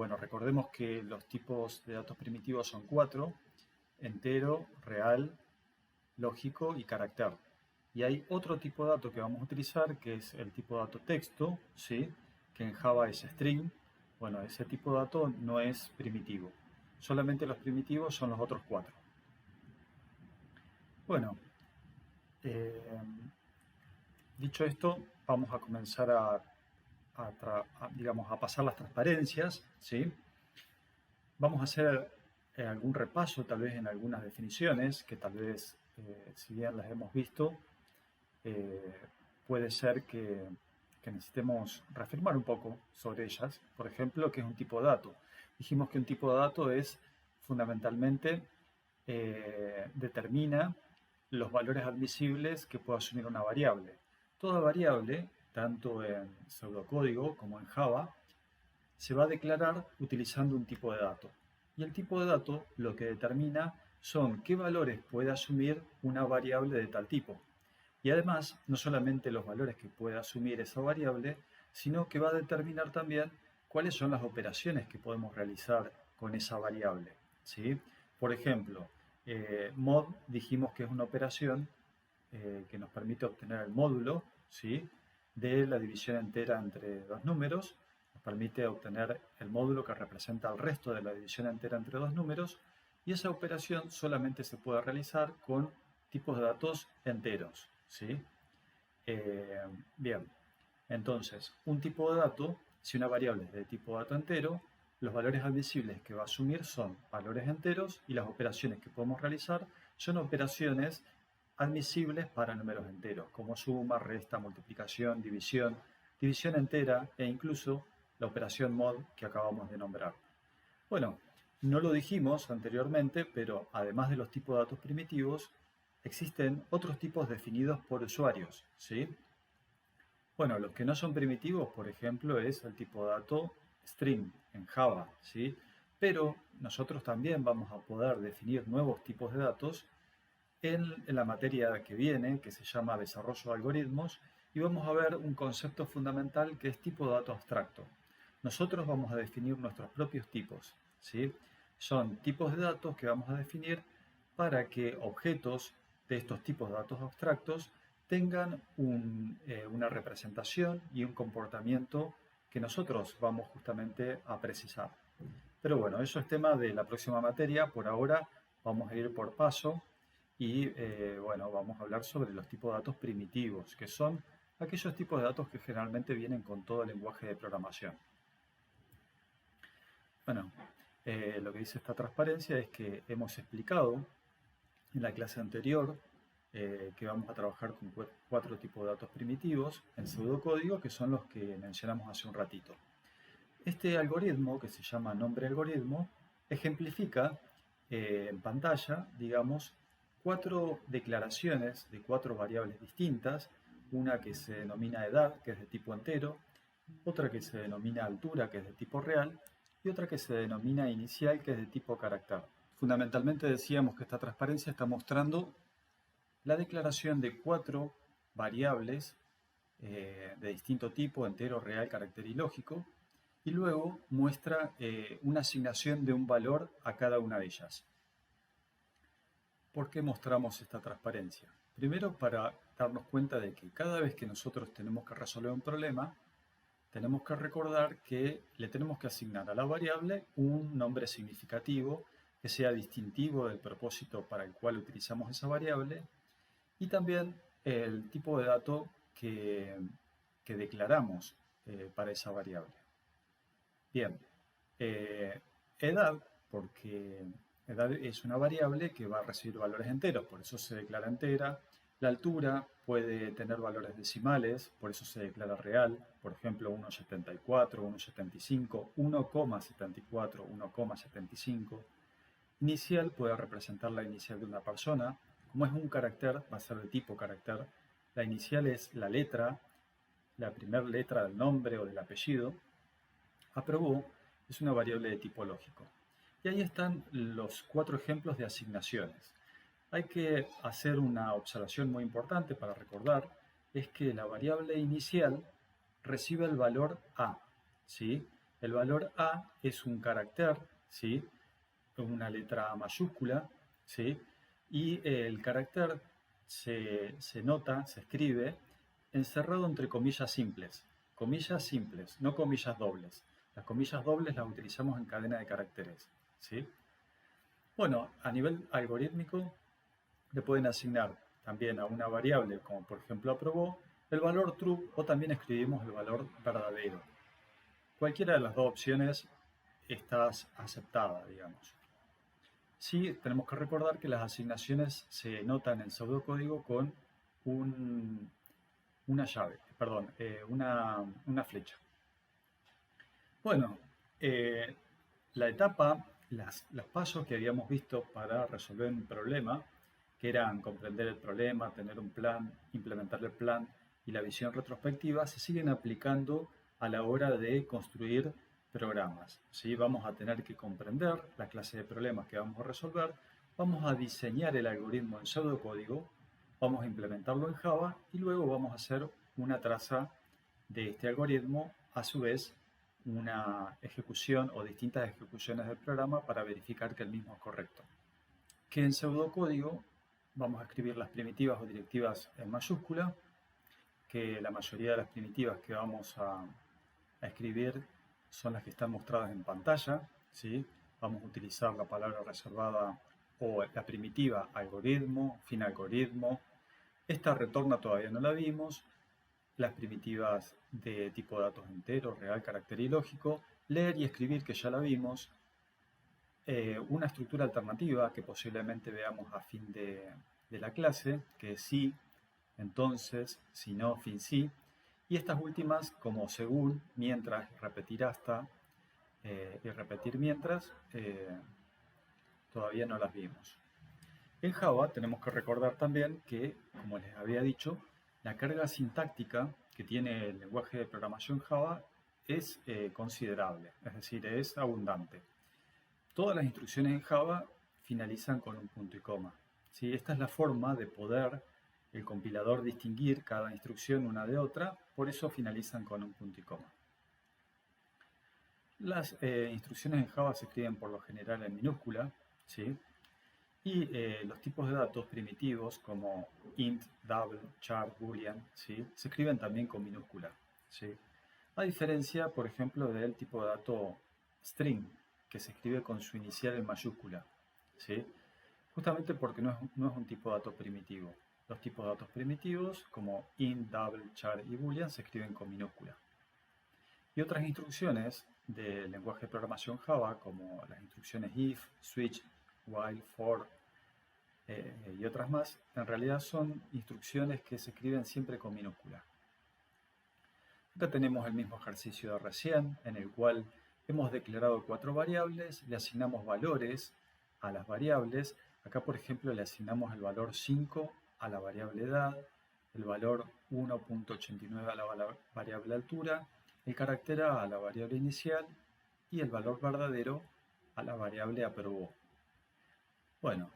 Bueno, recordemos que los tipos de datos primitivos son cuatro: entero, real, lógico y carácter. Y hay otro tipo de dato que vamos a utilizar, que es el tipo de dato texto, ¿sí? Que en Java es string. Bueno, ese tipo de dato no es primitivo. Solamente los primitivos son los otros cuatro. Bueno, eh, dicho esto, vamos a comenzar digamos, a pasar las transparencias, ¿sí? Vamos a hacer algún repaso, tal vez en algunas definiciones, que tal vez, si bien las hemos visto, eh, puede ser que necesitemos reafirmar un poco sobre ellas. Por ejemplo, ¿qué es un tipo de dato? Dijimos que un tipo de dato es fundamentalmente determina los valores admisibles que puede asumir una variable. Toda variable, tanto en pseudocódigo como en Java, se va a declarar utilizando un tipo de dato. Y el tipo de dato lo que determina son qué valores puede asumir una variable de tal tipo. Y además, no solamente los valores que puede asumir esa variable, sino que va a determinar también cuáles son las operaciones que podemos realizar con esa variable, ¿sí? Por ejemplo, mod dijimos que es una operación que nos permite obtener el módulo, ¿sí?, de la división entera entre dos números. Nos permite obtener el módulo que representa el resto de la división entera entre dos números, y esa operación solamente se puede realizar con tipos de datos enteros, ¿sí? Bien, entonces, un tipo de dato, si una variable es de tipo dato entero, los valores admisibles que va a asumir son valores enteros, y las operaciones que podemos realizar son operaciones admisibles para números enteros, como suma, resta, multiplicación, división entera e incluso la operación mod que acabamos de nombrar. Bueno, no lo dijimos anteriormente, pero además de los tipos de datos primitivos, existen otros tipos definidos por usuarios, ¿sí? Bueno, los que no son primitivos, por ejemplo, es el tipo de dato string en Java, ¿sí? Pero nosotros también vamos a poder definir nuevos tipos de datos en la materia que viene, que se llama desarrollo de algoritmos, y vamos a ver un concepto fundamental que es tipo de dato abstracto. Nosotros vamos a definir nuestros propios tipos, ¿sí? Son tipos de datos que vamos a definir para que objetos de estos tipos de datos abstractos tengan una representación y un comportamiento que nosotros vamos justamente a precisar. Pero bueno, eso es tema de la próxima materia. Por ahora vamos a ir por paso y bueno, vamos a hablar sobre los tipos de datos primitivos, que son aquellos tipos de datos que generalmente vienen con todo el lenguaje de programación. Bueno, lo que dice esta transparencia es que hemos explicado en la clase anterior que vamos a trabajar con cuatro tipos de datos primitivos en pseudocódigo, que son los que mencionamos hace un ratito. Este algoritmo, que se llama nombre algoritmo, ejemplifica en pantalla, digamos, cuatro declaraciones de cuatro variables distintas: una que se denomina edad, que es de tipo entero; otra que se denomina altura, que es de tipo real; y otra que se denomina inicial, que es de tipo carácter. Fundamentalmente decíamos que esta transparencia está mostrando la declaración de cuatro variables de distinto tipo: entero, real, carácter y lógico, y luego muestra una asignación de un valor a cada una de ellas. ¿Por qué mostramos esta transparencia? Primero, para darnos cuenta de que cada vez que nosotros tenemos que resolver un problema, tenemos que recordar que le tenemos que asignar a la variable un nombre significativo que sea distintivo del propósito para el cual utilizamos esa variable, y también el tipo de dato que declaramos para esa variable. Bien, edad, porque edad es una variable que va a recibir valores enteros, por eso se declara entera. La altura puede tener valores decimales, por eso se declara real. Por ejemplo, 1,74, 1,75, 1,74, 1,75. Inicial puede representar la inicial de una persona. Como es un carácter, va a ser de tipo carácter. La inicial es la letra, la primera letra del nombre o del apellido. Aprobó es una variable de tipo lógico. Y ahí están los cuatro ejemplos de asignaciones. Hay que hacer una observación muy importante para recordar: es que la variable inicial recibe el valor a, ¿sí? El valor A es un carácter, ¿sí? Una letra mayúscula, ¿sí? Y el carácter se nota, se escribe encerrado entre comillas simples, no comillas dobles. Las comillas dobles las utilizamos en cadena de caracteres, ¿sí? Bueno, a nivel algorítmico le pueden asignar también a una variable, como por ejemplo aprobó, el valor true o también escribimos el valor verdadero. Cualquiera de las dos opciones está aceptada, digamos. Sí, tenemos que recordar que las asignaciones se notan en pseudocódigo con una llave, perdón, una flecha. Bueno, la etapa, los pasos que habíamos visto para resolver un problema, que eran comprender el problema, tener un plan, implementar el plan y la visión retrospectiva, se siguen aplicando a la hora de construir programas. ¿Sí? Vamos a tener que comprender la clase de problemas que vamos a resolver, vamos a diseñar el algoritmo en pseudocódigo, vamos a implementarlo en Java y luego vamos a hacer una traza de este algoritmo, a su vez una ejecución o distintas ejecuciones del programa para verificar que el mismo es correcto. Que en pseudocódigo vamos a escribir las primitivas o directivas en mayúscula, que la mayoría de las primitivas que vamos a escribir son las que están mostradas en pantalla, ¿sí? Vamos a utilizar la palabra reservada o la primitiva algoritmo, fin algoritmo. Esta retorna todavía no la vimos. Las primitivas de tipo de datos enteros, real, carácter y lógico, leer y escribir, que ya la vimos, una estructura alternativa que posiblemente veamos a fin de la clase, que es sí, entonces, si no, fin sí, y estas últimas como según, mientras, repetir hasta y repetir mientras, todavía no las vimos. En Java tenemos que recordar también que, como les había dicho, la carga sintáctica que tiene el lenguaje de programación Java es considerable, es decir, es abundante. Todas las instrucciones en Java finalizan con un punto y coma. ¿Sí? Esta es la forma de poder el compilador distinguir cada instrucción una de otra, por eso finalizan con un punto y coma. Las instrucciones en Java se escriben por lo general en minúscula, ¿sí? Y los tipos de datos primitivos como int, double, char, boolean, ¿sí? Se escriben también con minúscula, ¿sí? A diferencia, por ejemplo, del tipo de dato string, que se escribe con su inicial en mayúscula, ¿sí? Justamente porque no es un tipo de dato primitivo. Los tipos de datos primitivos, como int, double, char y boolean, se escriben con minúscula. Y otras instrucciones del lenguaje de programación Java, como las instrucciones if, switch, while, for y otras más, en realidad son instrucciones que se escriben siempre con minúscula. Acá tenemos el mismo ejercicio de recién, en el cual hemos declarado 4 variables, le asignamos valores a las variables. Acá, por ejemplo, le asignamos el valor 5 a la variable edad, el valor 1.89 a la variable altura, el carácter A la variable inicial y el valor verdadero a la variable aprobó. Bueno,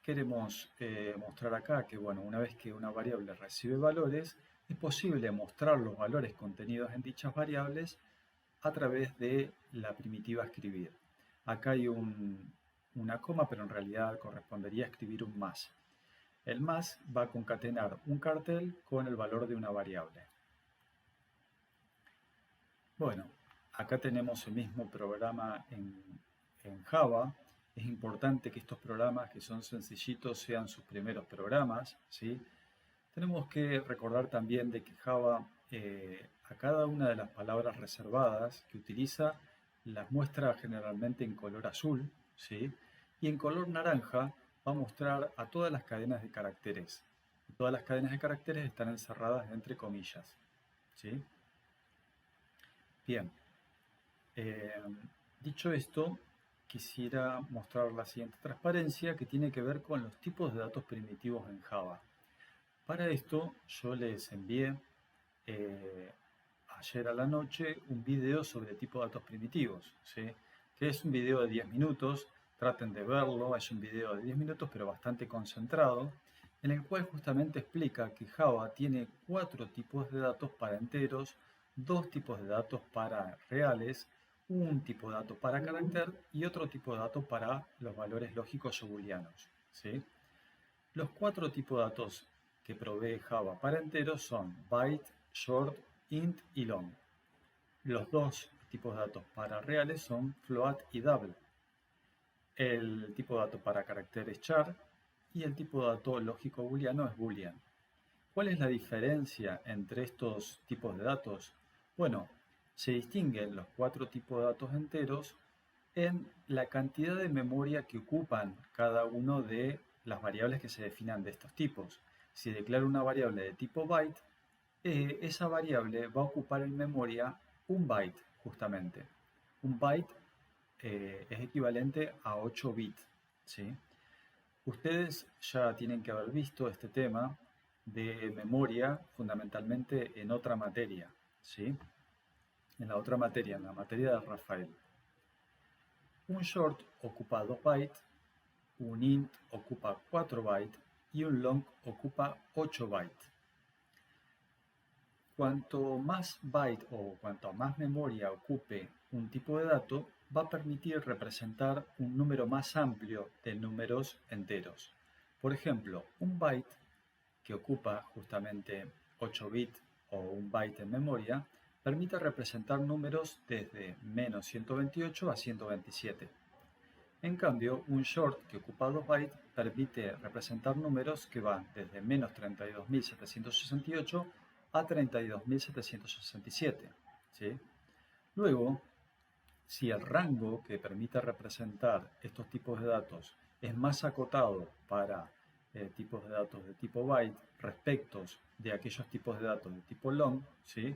queremos mostrar acá que, bueno, una vez que una variable recibe valores, es posible mostrar los valores contenidos en dichas variables a través de la primitiva escribir. Acá hay una coma, pero en realidad correspondería a escribir un más. El más va a concatenar un cartel con el valor de una variable. Bueno, acá tenemos el mismo programa en Java. Es importante que estos programas que son sencillitos sean sus primeros programas, ¿sí? Tenemos que recordar también de que Java a cada una de las palabras reservadas que utiliza las muestra generalmente en color azul, ¿sí? Y en color naranja va a mostrar a todas las cadenas de caracteres. Todas las cadenas de caracteres están encerradas entre comillas, ¿sí? Bien, dicho esto, quisiera mostrar la siguiente transparencia que tiene que ver con los tipos de datos primitivos en Java. Para esto yo les envié ayer a la noche un video sobre tipo de datos primitivos, ¿sí? Que es un video de 10 minutos, traten de verlo, es un video de 10 minutos pero bastante concentrado, en el cual justamente explica que Java tiene 4 tipos de datos para enteros, 2 tipos de datos para reales un tipo de dato para carácter y otro tipo de dato para los valores lógicos o booleanos, ¿sí? Los 4 tipos de datos que provee Java para enteros son byte, short, int y long. Los 2 tipos de datos para reales son float y double. El tipo de dato para carácter es char y el tipo de dato lógico booleano es boolean. ¿Cuál es la diferencia entre estos tipos de datos? Bueno, se distinguen los 4 tipos de datos enteros en la cantidad de memoria que ocupan cada uno de las variables que se definan de estos tipos. Si declaro una variable de tipo byte, esa variable va a ocupar en memoria un byte, justamente. Un byte es equivalente a 8 bits, ¿sí? Ustedes ya tienen que haber visto este tema de memoria fundamentalmente en otra materia, ¿sí? En la otra materia, en la materia de Rafael. Un short ocupa 2 bytes, un int ocupa 4 bytes y un long ocupa 8 bytes. Cuanto más byte o cuanto más memoria ocupe un tipo de dato, va a permitir representar un número más amplio de números enteros. Por ejemplo, un byte que ocupa justamente 8 bits o un byte en memoria, permite representar números desde menos 128 a 127. En cambio, un short que ocupa 2 bytes permite representar números que van desde menos 32.768 a 32.767. ¿Sí? Luego, si el rango que permite representar estos tipos de datos es más acotado para tipos de datos de tipo byte respecto de aquellos tipos de datos de tipo long, ¿sí?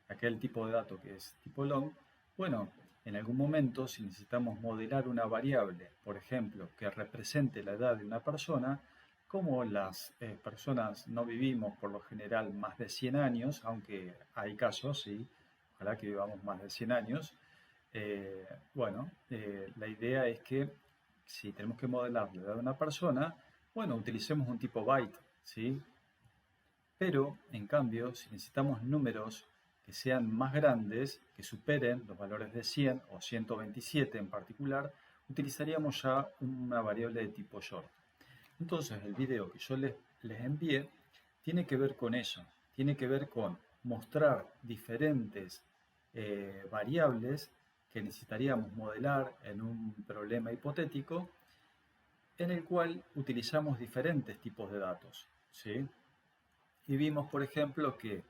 Aquel tipo de dato que es tipo long, bueno, en algún momento si necesitamos modelar una variable, por ejemplo, que represente la edad de una persona, como las personas no vivimos por lo general más de 100 años, aunque hay casos, sí, ojalá que vivamos más de 100 años, la idea es que si tenemos que modelar la edad de una persona, bueno, utilicemos un tipo byte, ¿sí? Pero, en cambio, si necesitamos números que sean más grandes, que superen los valores de 100 o 127 en particular, utilizaríamos ya una variable de tipo short. Entonces, el video que yo les envié tiene que ver con eso, tiene que ver con mostrar diferentes variables que necesitaríamos modelar en un problema hipotético en el cual utilizamos diferentes tipos de datos, ¿sí? Y vimos, por ejemplo, que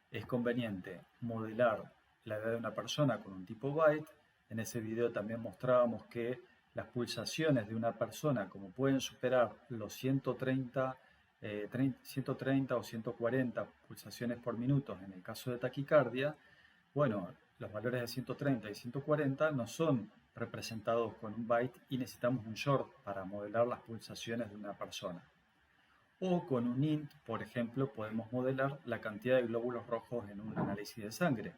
es conveniente modelar la edad de una persona con un tipo byte. En ese video también mostrábamos que las pulsaciones de una persona, como pueden superar los 130 o 140 pulsaciones por minuto en el caso de taquicardia, bueno, los valores de 130 y 140 no son representados con un byte y necesitamos un short para modelar las pulsaciones de una persona. O con un int, por ejemplo, podemos modelar la cantidad de glóbulos rojos en un análisis de sangre.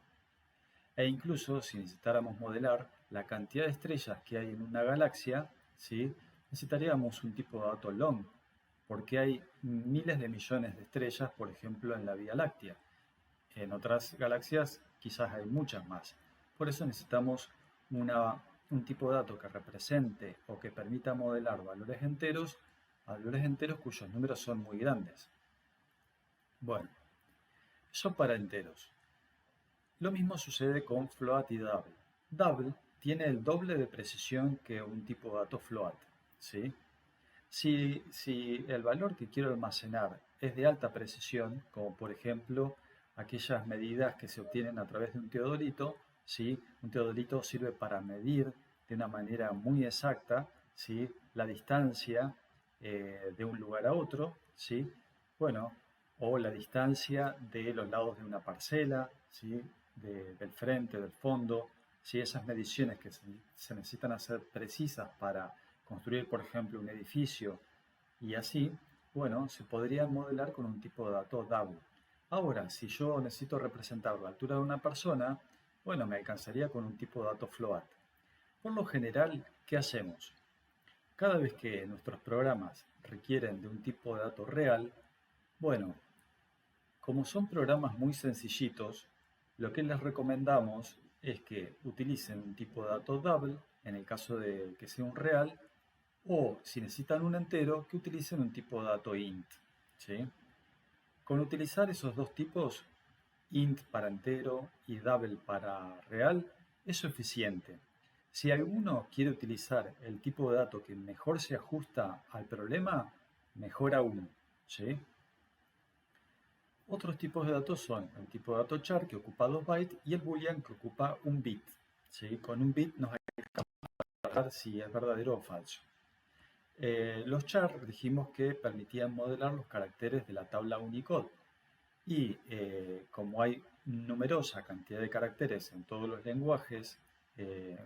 E incluso si necesitáramos modelar la cantidad de estrellas que hay en una galaxia, ¿sí? Necesitaríamos un tipo de dato long, porque hay miles de millones de estrellas, por ejemplo, en la Vía Láctea. En otras galaxias quizás hay muchas más. Por eso necesitamos un tipo de dato que represente o que permita modelar valores enteros cuyos números son muy grandes. Bueno, eso para enteros. Lo mismo sucede con float y double. Double tiene el doble de precisión que un tipo de dato float, ¿sí? Si el valor que quiero almacenar es de alta precisión, como por ejemplo aquellas medidas que se obtienen a través de un teodolito, ¿sí? Un teodolito sirve para medir de una manera muy exacta, ¿sí? La distancia de un lugar a otro, ¿sí? Bueno, o la distancia de los lados de una parcela, ¿sí? Del frente, del fondo, ¿sí? Esas mediciones que se necesitan hacer precisas para construir, por ejemplo, un edificio y así, bueno, se podrían modelar con un tipo de dato double. Ahora, si yo necesito representar la altura de una persona, bueno, me alcanzaría con un tipo de dato float. Por lo general, ¿qué hacemos? Cada vez que nuestros programas requieren de un tipo de dato real, bueno, como son programas muy sencillitos, lo que les recomendamos es que utilicen un tipo de dato double, en el caso de que sea un real, o si necesitan un entero, que utilicen un tipo de dato int. ¿Sí? Con utilizar esos dos tipos, int para entero y double para real, es suficiente. Si alguno quiere utilizar el tipo de dato que mejor se ajusta al problema, mejor aún. ¿Sí? Otros tipos de datos son el tipo de dato char, que ocupa 2 bytes, y el boolean, que ocupa 1 bit. ¿Sí? Con un bit nos hay que aclarar si es verdadero o falso. Los char dijimos que permitían modelar los caracteres de la tabla Unicode. Y como hay numerosa cantidad de caracteres en todos los lenguajes eh,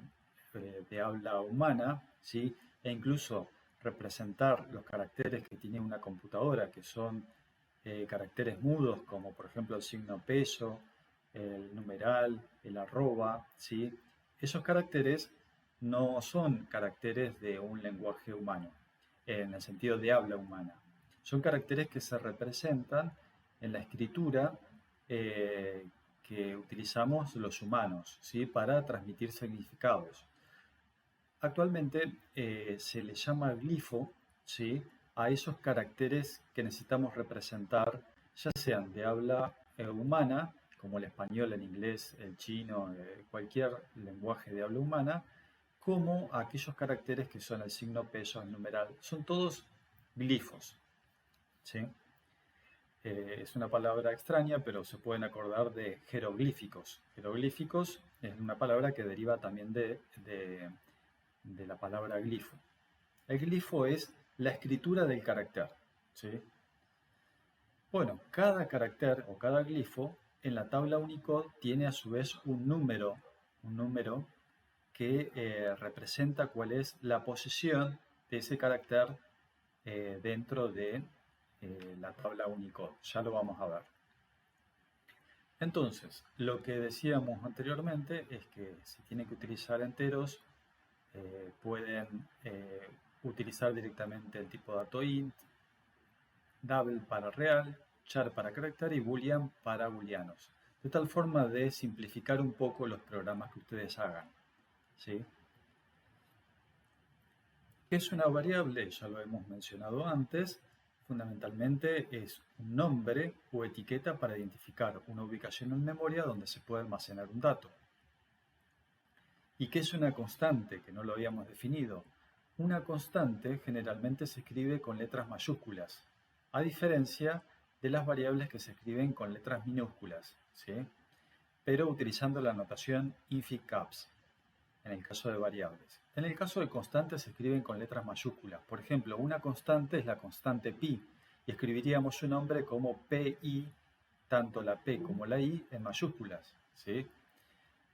de habla humana, ¿sí? E incluso representar los caracteres que tiene una computadora, que son caracteres mudos, como por ejemplo el signo peso, el numeral, el arroba, ¿sí? Esos caracteres no son caracteres de un lenguaje humano, en el sentido de habla humana. Son caracteres que se representan en la escritura que utilizamos los humanos, ¿sí? Para transmitir significados. Actualmente se le llama glifo, ¿sí? A esos caracteres que necesitamos representar, ya sean de habla humana, como el español, el inglés, el chino, cualquier lenguaje de habla humana, como a aquellos caracteres que son el signo peso, el numeral. Son todos glifos, ¿sí? Es una palabra extraña, pero se pueden acordar de jeroglíficos. Jeroglíficos es una palabra que deriva también de la palabra glifo. El glifo es la escritura del carácter, ¿sí? Bueno, cada carácter o cada glifo en la tabla Unicode tiene a su vez un número que representa cuál es la posición de ese carácter dentro de la tabla Unicode. Ya lo vamos a ver. Entonces, lo que decíamos anteriormente es que si tienen que utilizar enteros, pueden utilizar directamente el tipo de dato int, double para real, char para carácter y boolean para booleanos. De tal forma de simplificar un poco los programas que ustedes hagan. ¿Sí? ¿Qué es una variable? Ya lo hemos mencionado antes. Fundamentalmente es un nombre o etiqueta para identificar una ubicación en memoria donde se puede almacenar un dato. ¿Y qué es una constante? Que no lo habíamos definido. Una constante generalmente se escribe con letras mayúsculas, a diferencia de las variables que se escriben con letras minúsculas, ¿sí? Pero utilizando la notación infix-caps, en el caso de variables. En el caso de constantes se escriben con letras mayúsculas. Por ejemplo, una constante es la constante pi, y escribiríamos su nombre como pi, tanto la p como la i en mayúsculas, ¿sí?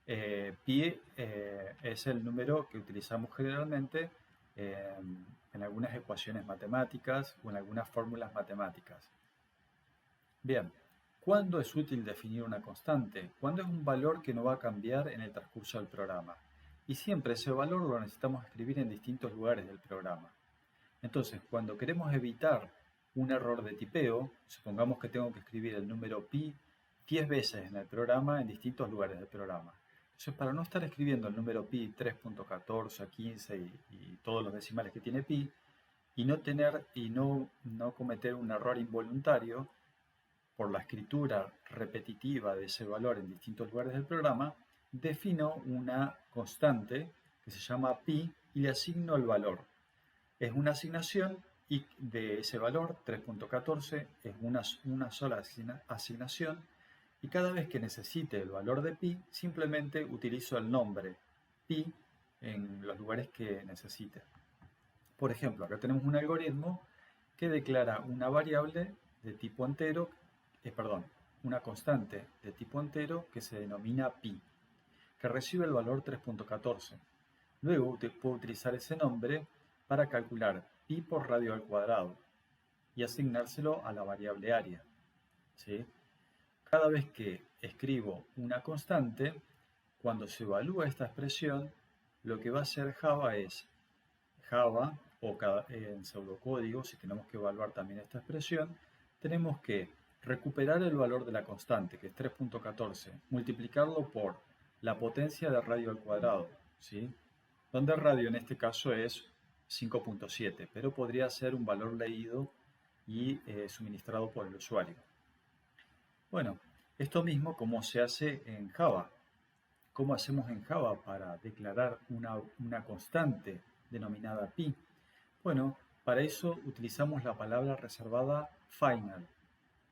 Pi es el número que utilizamos generalmente en algunas ecuaciones matemáticas o en algunas fórmulas matemáticas. Bien, ¿cuándo es útil definir una constante? Cuando es un valor que no va a cambiar en el transcurso del programa. Y siempre ese valor lo necesitamos escribir en distintos lugares del programa. Entonces, cuando queremos evitar un error de tipeo, supongamos que tengo que escribir el número pi 10 veces en el programa en distintos lugares del programa. Entonces, para no estar escribiendo el número pi 3.14, 15 y todos los decimales que tiene pi, y no cometer un error involuntario por la escritura repetitiva de ese valor en distintos lugares del programa, defino una constante que se llama pi y le asigno el valor. Es una asignación y de ese valor, 3.14, es una sola asignación, y cada vez que necesite el valor de pi, simplemente utilizo el nombre pi en los lugares que necesite. Por ejemplo, acá tenemos un algoritmo que declara una variable de tipo entero, una constante de tipo entero que se denomina pi, que recibe el valor 3.14. Luego puedo utilizar ese nombre para calcular pi por radio al cuadrado y asignárselo a la variable área, ¿sí? Cada vez que escribo una constante, cuando se evalúa esta expresión, lo que va a hacer Java es Java o en pseudocódigo, si tenemos que evaluar también esta expresión, tenemos que recuperar el valor de la constante, que es 3.14, multiplicarlo por la potencia de radio al cuadrado, ¿sí? Donde radio en este caso es 5.7, pero podría ser un valor leído y suministrado por el usuario. Bueno, esto mismo como se hace en Java. ¿Cómo hacemos en Java para declarar una constante denominada pi? Bueno, para eso utilizamos la palabra reservada final.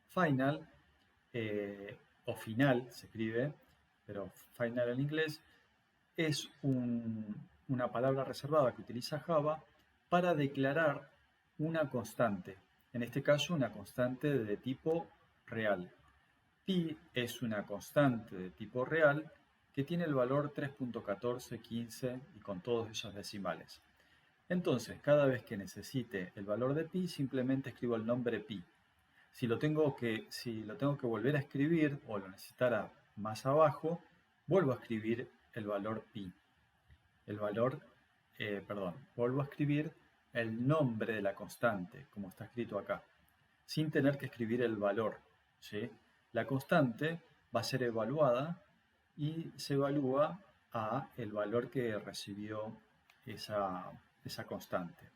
Final, o final se escribe, pero final en inglés, es una palabra reservada que utiliza Java para declarar una constante. En este caso, una constante de tipo real. Pi es una constante de tipo real que tiene el valor 3.1415 y con todos esos decimales. Entonces, cada vez que necesite el valor de pi, simplemente escribo el nombre pi. Si lo tengo que volver a escribir o lo necesitara más abajo, vuelvo a escribir el valor pi. Vuelvo a escribir el nombre de la constante, como está escrito acá, sin tener que escribir el valor, ¿sí? La constante va a ser evaluada y se evalúa a el valor que recibió esa constante.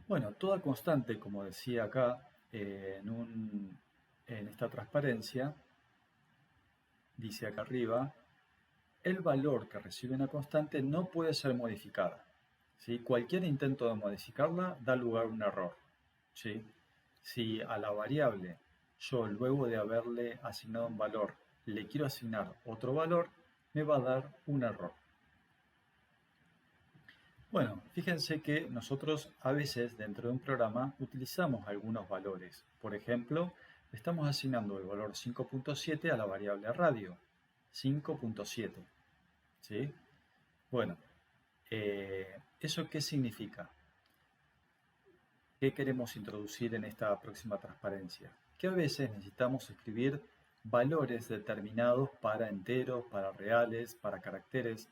Bueno, toda constante, como decía acá en esta transparencia, dice acá arriba, el valor que recibe una constante no puede ser modificada, ¿sí? Cualquier intento de modificarla da lugar a un error, ¿sí? Si a la variable yo, luego de haberle asignado un valor, le quiero asignar otro valor, me va a dar un error. Bueno, fíjense que nosotros a veces dentro de un programa utilizamos algunos valores. Por ejemplo, estamos asignando el valor 5.7 a la variable radio. 5.7. ¿Sí? Bueno, ¿eso qué significa? ¿Qué queremos introducir en esta próxima transparencia? Que a veces necesitamos escribir valores determinados para enteros, para reales, para caracteres.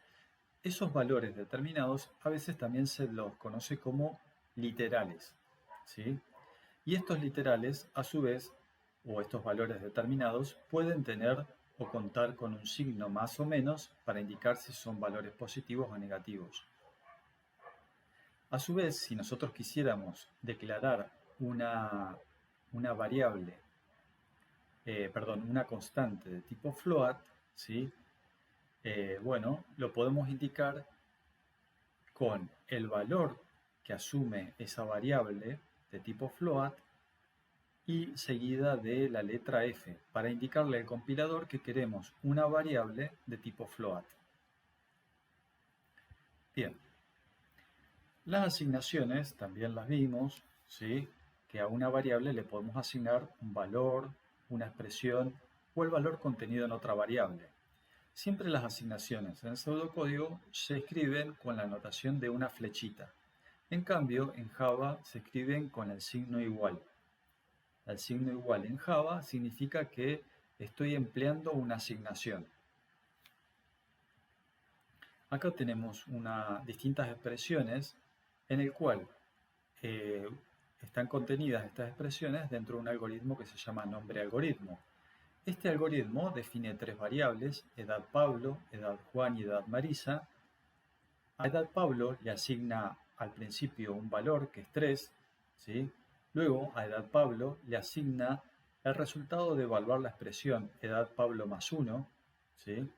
Esos valores determinados a veces también se los conoce como literales, ¿sí? Y estos literales, a su vez, o estos valores determinados, pueden tener o contar con un signo más o menos para indicar si son valores positivos o negativos. A su vez, si nosotros quisiéramos declarar una variable, una constante de tipo float, ¿sí? Bueno, lo podemos indicar con el valor que asume esa variable de tipo float y seguida de la letra F para indicarle al compilador que queremos una variable de tipo float. Bien, las asignaciones también las vimos, ¿sí? Que a una variable le podemos asignar un valor, una expresión o el valor contenido en otra variable. Siempre las asignaciones en pseudocódigo se escriben con la notación de una flechita. En cambio, en Java se escriben con el signo igual. El signo igual en Java significa que estoy empleando una asignación. Acá tenemos distintas expresiones en el cual están contenidas estas expresiones dentro de un algoritmo que se llama nombre algoritmo. Este algoritmo define tres variables, edad Pablo, edad Juan y edad Marisa. A edad Pablo le asigna al principio un valor que es 3, ¿sí? Luego a edad Pablo le asigna el resultado de evaluar la expresión edad Pablo más 1, ¿sí?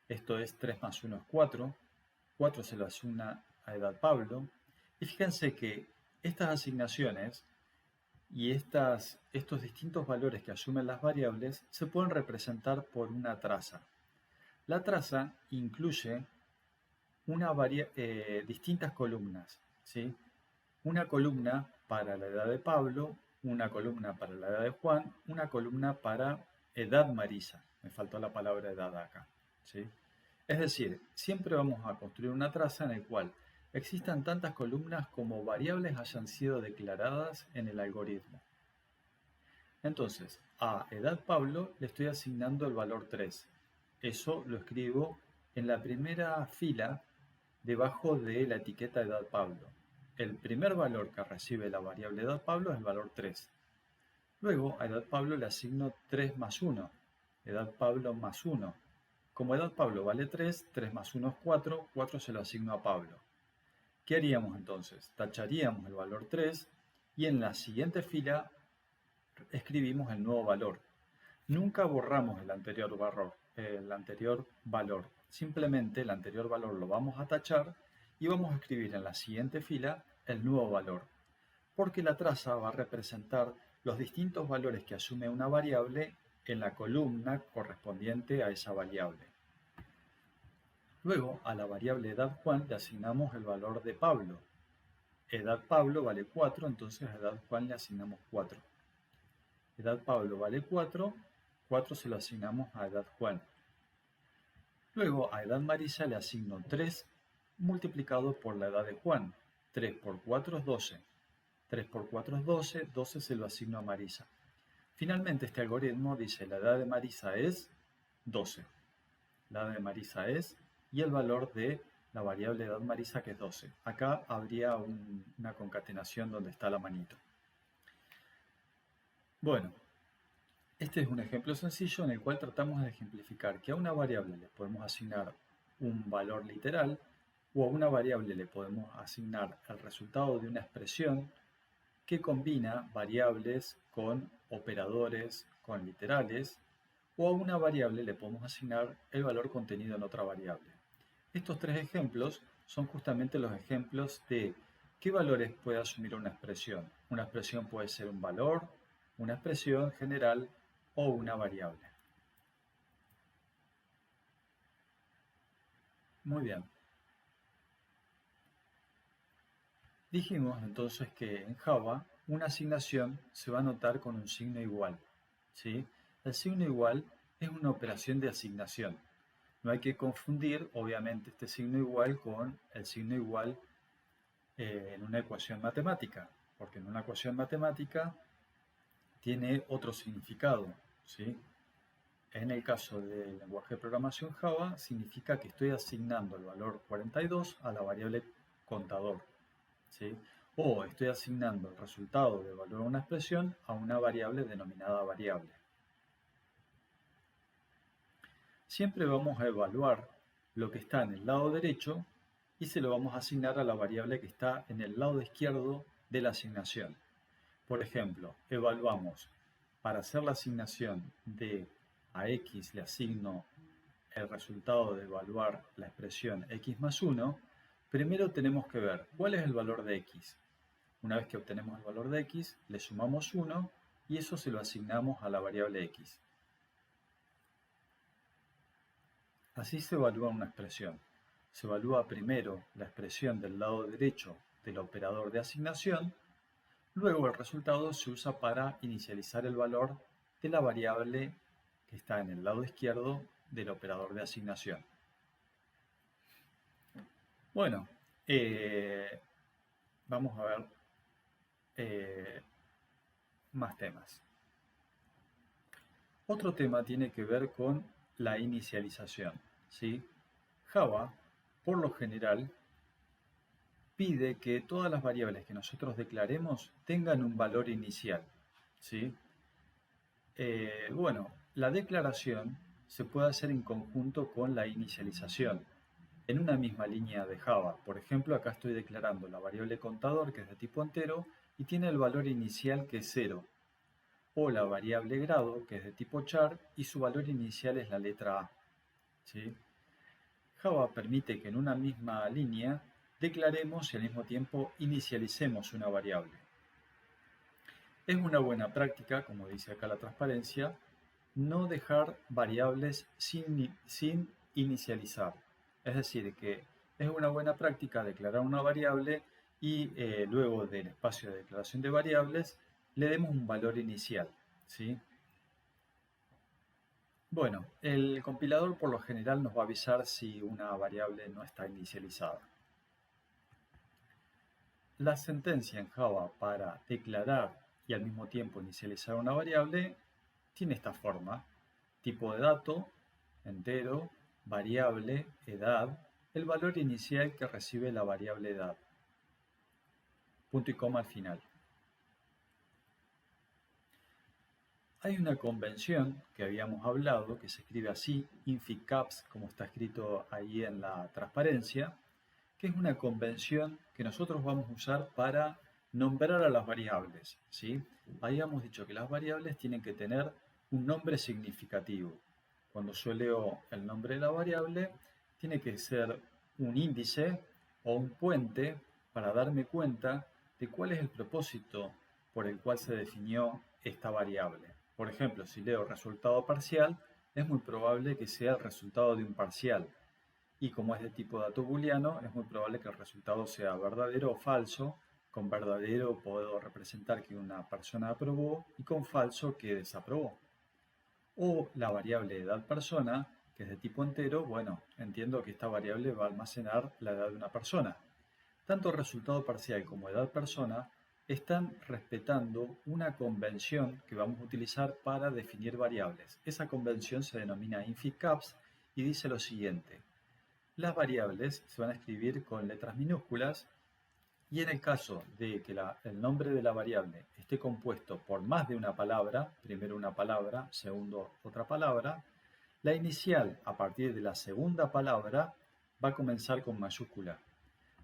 Esto es 3 más 1 es 4, 4 se lo asigna a edad Pablo. Y fíjense que estas asignaciones y estos distintos valores que asumen las variables se pueden representar por una traza. La traza incluye distintas columnas, ¿sí? Una columna para la edad de Pablo, una columna para la edad de Juan, una columna para edad Marisa. Me faltó la palabra edad acá, ¿sí? Es decir, siempre vamos a construir una traza en la cual existan tantas columnas como variables hayan sido declaradas en el algoritmo. Entonces, a edad Pablo le estoy asignando el valor 3. Eso lo escribo en la primera fila debajo de la etiqueta edad Pablo. El primer valor que recibe la variable edad Pablo es el valor 3. Luego a edad Pablo le asigno 3 más 1, edad Pablo más 1. Como edad Pablo vale 3, 3 más 1 es 4, 4 se lo asigno a Pablo. ¿Qué haríamos entonces? Tacharíamos el valor 3 y en la siguiente fila escribimos el nuevo valor. Nunca borramos el anterior valor. Simplemente el anterior valor lo vamos a tachar y vamos a escribir en la siguiente fila el nuevo valor, porque la traza va a representar los distintos valores que asume una variable en la columna correspondiente a esa variable. Luego, a la variable edad Juan le asignamos el valor de Pablo. Edad Pablo vale 4, entonces a edad Juan le asignamos 4. Edad Pablo vale 4, 4 se lo asignamos a edad Juan. Luego a edad Marisa le asigno 3 multiplicado por la edad de Juan. 3 por 4 es 12. 3 por 4 es 12, 12 se lo asigno a Marisa. Finalmente este algoritmo dice la edad de Marisa es 12. La edad de Marisa es, y el valor de la variable edad Marisa que es 12. Acá habría una concatenación donde está la manito. Bueno, este es un ejemplo sencillo en el cual tratamos de ejemplificar que a una variable le podemos asignar un valor literal o a una variable le podemos asignar el resultado de una expresión que combina variables con operadores, con literales, o a una variable le podemos asignar el valor contenido en otra variable. Estos tres ejemplos son justamente los ejemplos de qué valores puede asumir una expresión. Una expresión puede ser un valor, una expresión general o una variable. Muy bien. Dijimos entonces que en Java una asignación se va a anotar con un signo igual, ¿sí? El signo igual es una operación de asignación. No hay que confundir, obviamente, este signo igual con el signo igual en una ecuación matemática, porque en una ecuación matemática tiene otro significado, ¿sí? En el caso del lenguaje de programación Java, significa que estoy asignando el valor 42 a la variable contador, ¿sí? O estoy asignando el resultado del valor de una expresión a una variable denominada variable. Siempre vamos a evaluar lo que está en el lado derecho y se lo vamos a asignar a la variable que está en el lado izquierdo de la asignación. Por ejemplo, evaluamos, para hacer la asignación de a x le asigno el resultado de evaluar la expresión x más 1, primero tenemos que ver cuál es el valor de x. Una vez que obtenemos el valor de x, le sumamos 1 y eso se lo asignamos a la variable x. Así se evalúa una expresión. Se evalúa primero la expresión del lado derecho del operador de asignación, luego el resultado se usa para inicializar el valor de la variable que está en el lado izquierdo del operador de asignación. Bueno, vamos a ver más temas. Otro tema tiene que ver con la inicialización, ¿sí? Java, por lo general, pide que todas las variables que nosotros declaremos tengan un valor inicial, ¿sí? Bueno, la declaración se puede hacer en conjunto con la inicialización, en una misma línea de Java. Por ejemplo, acá estoy declarando la variable contador, que es de tipo entero, y tiene el valor inicial que es 0. O la variable grado, que es de tipo char, y su valor inicial es la letra A, ¿sí? Java permite que en una misma línea declaremos y al mismo tiempo inicialicemos una variable. Es una buena práctica, como dice acá la transparencia, no dejar variables sin inicializar. Es decir, que es una buena práctica declarar una variable y luego del espacio de declaración de variables le demos un valor inicial, ¿sí? Bueno, el compilador por lo general nos va a avisar si una variable no está inicializada. La sentencia en Java para declarar y al mismo tiempo inicializar una variable tiene esta forma: tipo de dato, entero, variable, edad, el valor inicial que recibe la variable edad. Punto y coma al final. Hay una convención que habíamos hablado, que se escribe así, InfyCaps, como está escrito ahí en la transparencia, que es una convención que nosotros vamos a usar para nombrar a las variables, ¿sí? Habíamos dicho que las variables tienen que tener un nombre significativo. Cuando yo leo el nombre de la variable, tiene que ser un índice o un puente para darme cuenta de cuál es el propósito por el cual se definió esta variable. Por ejemplo, si leo resultado parcial, es muy probable que sea el resultado de un parcial. Y como es de tipo dato booleano, es muy probable que el resultado sea verdadero o falso. Con verdadero puedo representar que una persona aprobó y con falso que desaprobó. O la variable edad persona, que es de tipo entero, bueno, entiendo que esta variable va a almacenar la edad de una persona. Tanto resultado parcial como edad persona están respetando una convención que vamos a utilizar para definir variables. Esa convención se denomina InfyCaps y dice lo siguiente. Las variables se van a escribir con letras minúsculas y en el caso de que el nombre de la variable esté compuesto por más de una palabra, primero una palabra, segundo otra palabra, la inicial a partir de la segunda palabra va a comenzar con mayúscula.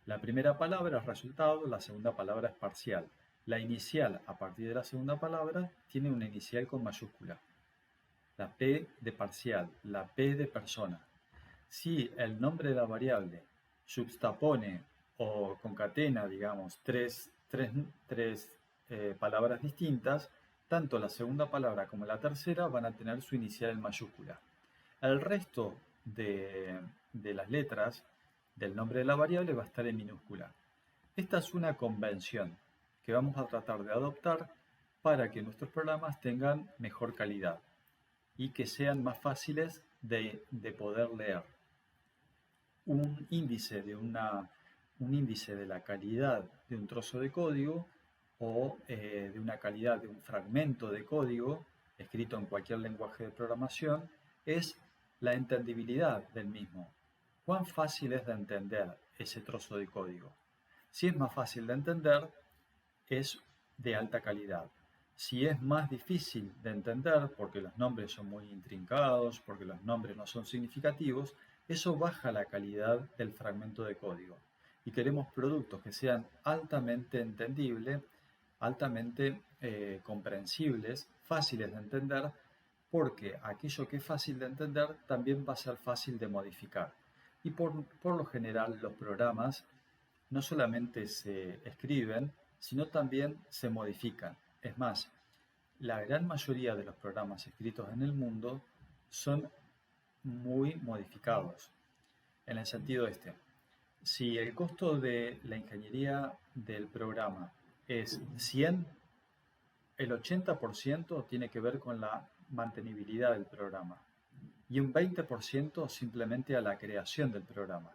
La primera palabra es resultado, la segunda palabra es parcial. La inicial a partir de la segunda palabra tiene una inicial con mayúscula. La P de parcial, la P de persona. Si el nombre de la variable juxtapone o concatena, digamos, tres palabras distintas, tanto la segunda palabra como la tercera van a tener su inicial en mayúscula. El resto de las letras del nombre de la variable va a estar en minúscula. Esta es una convención que vamos a tratar de adoptar para que nuestros programas tengan mejor calidad y que sean más fáciles de poder leer. Un índice de la calidad de un trozo de código o de una calidad de un fragmento de código escrito en cualquier lenguaje de programación es la entendibilidad del mismo. ¿Cuán fácil es de entender ese trozo de código? Si es más fácil de entender, es de alta calidad. Si es más difícil de entender porque los nombres son muy intrincados, porque los nombres no son significativos, eso baja la calidad del fragmento de código. Y queremos productos que sean altamente entendibles, altamente comprensibles, fáciles de entender, porque aquello que es fácil de entender también va a ser fácil de modificar. Y por lo general los programas no solamente se escriben, sino también se modifican. Es más, la gran mayoría de los programas escritos en el mundo son muy modificados. En el sentido este, si el costo de la ingeniería del programa es 100, el 80% tiene que ver con la mantenibilidad del programa y un 20% simplemente a la creación del programa.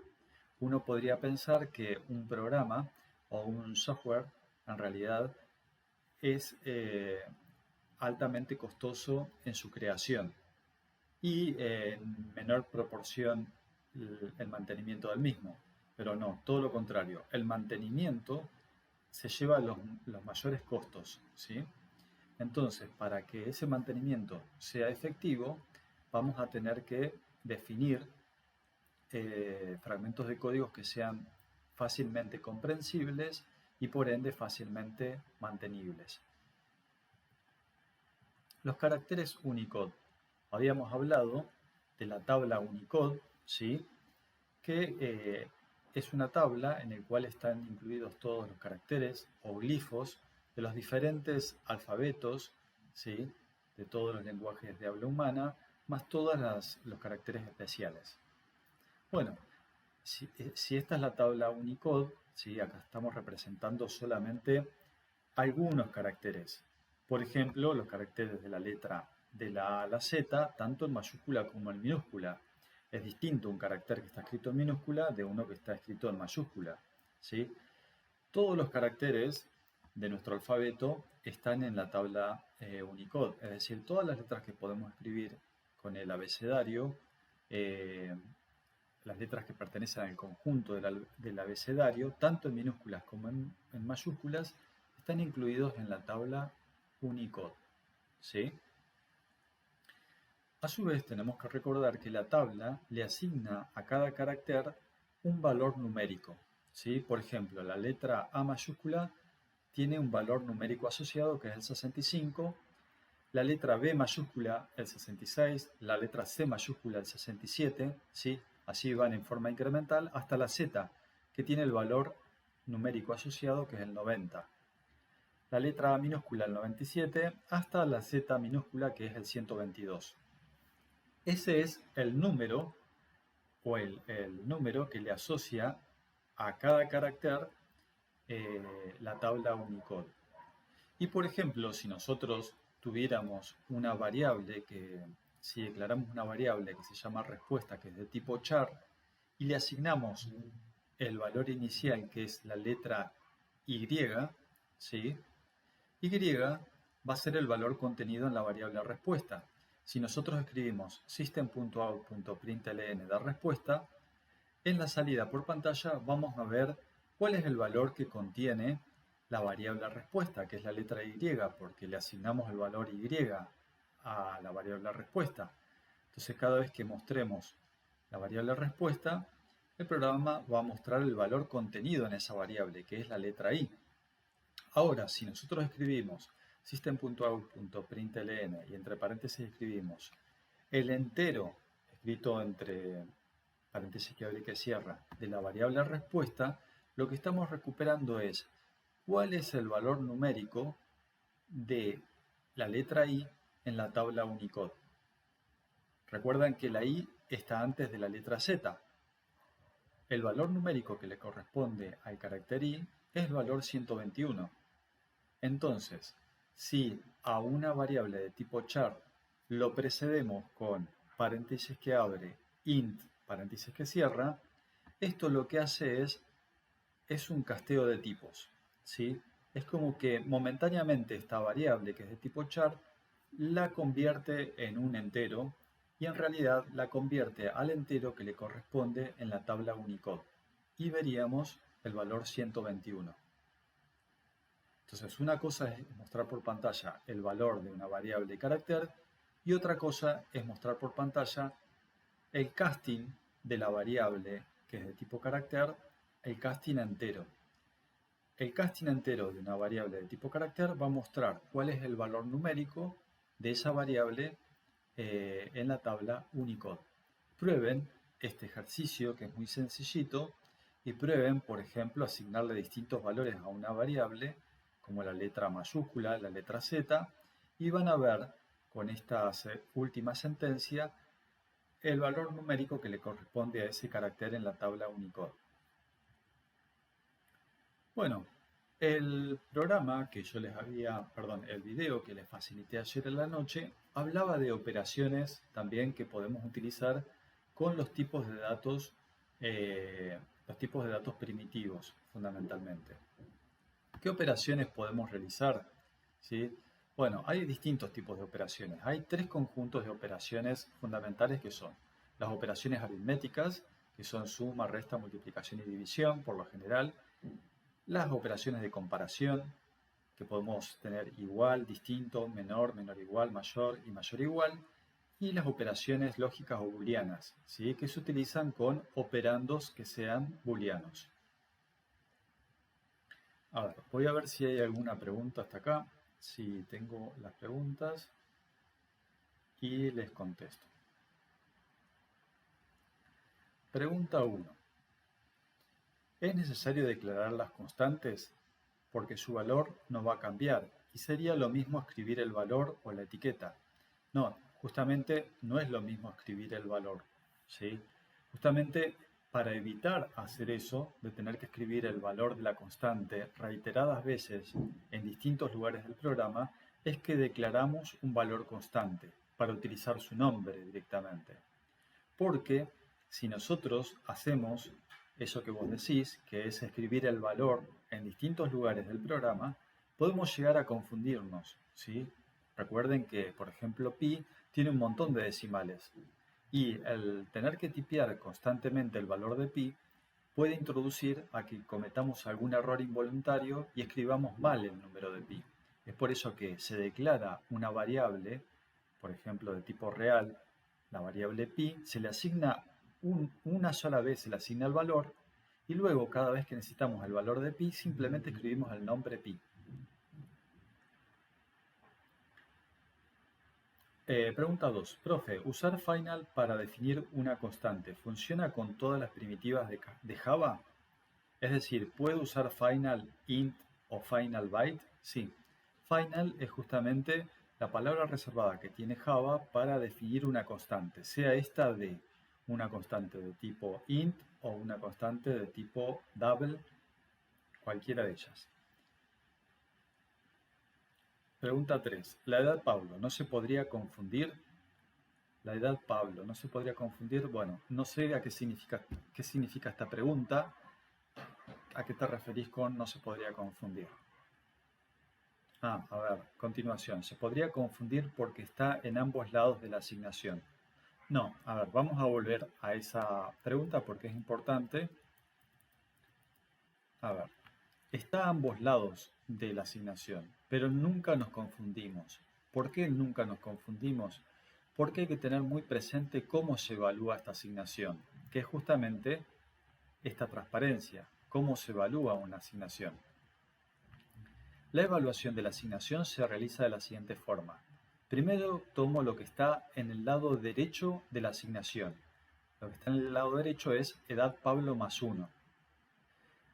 Uno podría pensar que un programa o un software en realidad es altamente costoso en su creación y en menor proporción el mantenimiento del mismo. Pero no, todo lo contrario. El mantenimiento se lleva los mayores costos, ¿sí? Entonces, para que ese mantenimiento sea efectivo, vamos a tener que definir fragmentos de códigos que sean fácilmente comprensibles y por ende fácilmente mantenibles. Los caracteres Unicode. Habíamos hablado de la tabla Unicode, ¿sí? Que es una tabla en la cual están incluidos todos los caracteres o glifos de los diferentes alfabetos, ¿sí? De todos los lenguajes de habla humana, más todos los caracteres especiales. Bueno, si esta es la tabla Unicode, ¿sí? Acá estamos representando solamente algunos caracteres. Por ejemplo, los caracteres de la letra de la A a la Z, tanto en mayúscula como en minúscula. Es distinto un carácter que está escrito en minúscula de uno que está escrito en mayúscula, ¿sí? Todos los caracteres de nuestro alfabeto están en la tabla Unicode, es decir, todas las letras que podemos escribir con el abecedario, las letras que pertenecen al conjunto del abecedario, tanto en minúsculas como en mayúsculas, están incluidos en la tabla Unicode, ¿sí? A su vez, tenemos que recordar que la tabla le asigna a cada carácter un valor numérico, ¿sí? Por ejemplo, la letra A mayúscula tiene un valor numérico asociado que es el 65, la letra B mayúscula el 66, la letra C mayúscula el 67, ¿sí? Así van en forma incremental hasta la Z, que tiene el valor numérico asociado que es el 90. La letra A minúscula el 97 hasta la Z minúscula que es el 122. Ese es el número o el número que le asocia a cada carácter la tabla Unicode. Y por ejemplo, si nosotros tuviéramos una variable si declaramos una variable que se llama respuesta, que es de tipo char, y le asignamos el valor inicial, que es la letra Y, ¿sí? Y va a ser el valor contenido en la variable respuesta. Si nosotros escribimos system.out.println de respuesta, en la salida por pantalla vamos a ver cuál es el valor que contiene la variable respuesta, que es la letra Y, porque le asignamos el valor Y a la variable respuesta. Entonces, cada vez que mostremos la variable respuesta, el programa va a mostrar el valor contenido en esa variable, que es la letra I. Ahora, si nosotros escribimos system.out.println y entre paréntesis escribimos el entero, escrito entre paréntesis que abre y que cierra, de la variable respuesta, lo que estamos recuperando es cuál es el valor numérico de la letra I en la tabla Unicode. Recuerdan que la I está antes de la letra Z. El valor numérico que le corresponde al carácter I es el valor 121. Entonces, si a una variable de tipo char lo precedemos con paréntesis que abre, int, paréntesis que cierra, esto lo que hace es un casteo de tipos, ¿sí? Es como que momentáneamente esta variable que es de tipo char la convierte en un entero y en realidad la convierte al entero que le corresponde en la tabla Unicode. Y veríamos el valor 121. Entonces, una cosa es mostrar por pantalla el valor de una variable de carácter y otra cosa es mostrar por pantalla el casting de la variable que es de tipo carácter, el casting entero. El casting entero de una variable de tipo carácter va a mostrar cuál es el valor numérico de esa variable en la tabla Unicode. Prueben este ejercicio que es muy sencillito y prueben, por ejemplo, asignarle distintos valores a una variable como la letra mayúscula, la letra Z, y van a ver con esta última sentencia el valor numérico que le corresponde a ese carácter en la tabla Unicode. Bueno, el programa que yo el video que les facilité ayer en la noche, hablaba de operaciones también que podemos utilizar con los tipos de datos primitivos, fundamentalmente. ¿Qué operaciones podemos realizar? ¿Sí? Bueno, hay distintos tipos de operaciones. Hay tres conjuntos de operaciones fundamentales que son las operaciones aritméticas, que son suma, resta, multiplicación y división, por lo general. Las operaciones de comparación, que podemos tener igual, distinto, menor, menor igual, mayor y mayor igual. Y las operaciones lógicas o booleanas, ¿sí? Que se utilizan con operandos que sean booleanos. A ver, voy a ver si hay alguna pregunta hasta acá. Si tengo las preguntas y les contesto. Pregunta 1. ¿Es necesario declarar las constantes? Porque su valor no va a cambiar y sería lo mismo escribir el valor o la etiqueta. No, justamente no es lo mismo escribir el valor, ¿sí? Justamente para evitar hacer eso, de tener que escribir el valor de la constante reiteradas veces en distintos lugares del programa, es que declaramos un valor constante para utilizar su nombre directamente. Porque si nosotros hacemos eso que vos decís, que es escribir el valor en distintos lugares del programa, podemos llegar a confundirnos, ¿sí? Recuerden que, por ejemplo, pi tiene un montón de decimales y el tener que tipear constantemente el valor de pi puede introducir a que cometamos algún error involuntario y escribamos mal el número de pi. Es por eso que se declara una variable, por ejemplo, de tipo real, la variable pi, se le asigna una sola vez, se le asigna el valor, y luego cada vez que necesitamos el valor de pi, simplemente escribimos el nombre pi. Pregunta 2. Profe, ¿usar final para definir una constante funciona con todas las primitivas de Java? Es decir, ¿puedo usar final int o final byte? Sí. Final es justamente la palabra reservada que tiene Java para definir una constante, sea esta de una constante de tipo int o una constante de tipo double, cualquiera de ellas. Pregunta 3. ¿La edad Pablo no se podría confundir? La edad Pablo no se podría confundir. Bueno, no sé qué significa esta pregunta. ¿A qué te referís con no se podría confundir? A ver, continuación. Se podría confundir porque está en ambos lados de la asignación. No, a ver, vamos a volver a esa pregunta porque es importante. A ver, está a ambos lados de la asignación, pero nunca nos confundimos. ¿Por qué nunca nos confundimos? Porque hay que tener muy presente cómo se evalúa esta asignación, que es justamente esta transparencia, cómo se evalúa una asignación. La evaluación de la asignación se realiza de la siguiente forma. Primero tomo lo que está en el lado derecho de la asignación. Lo que está en el lado derecho es edad Pablo más 1.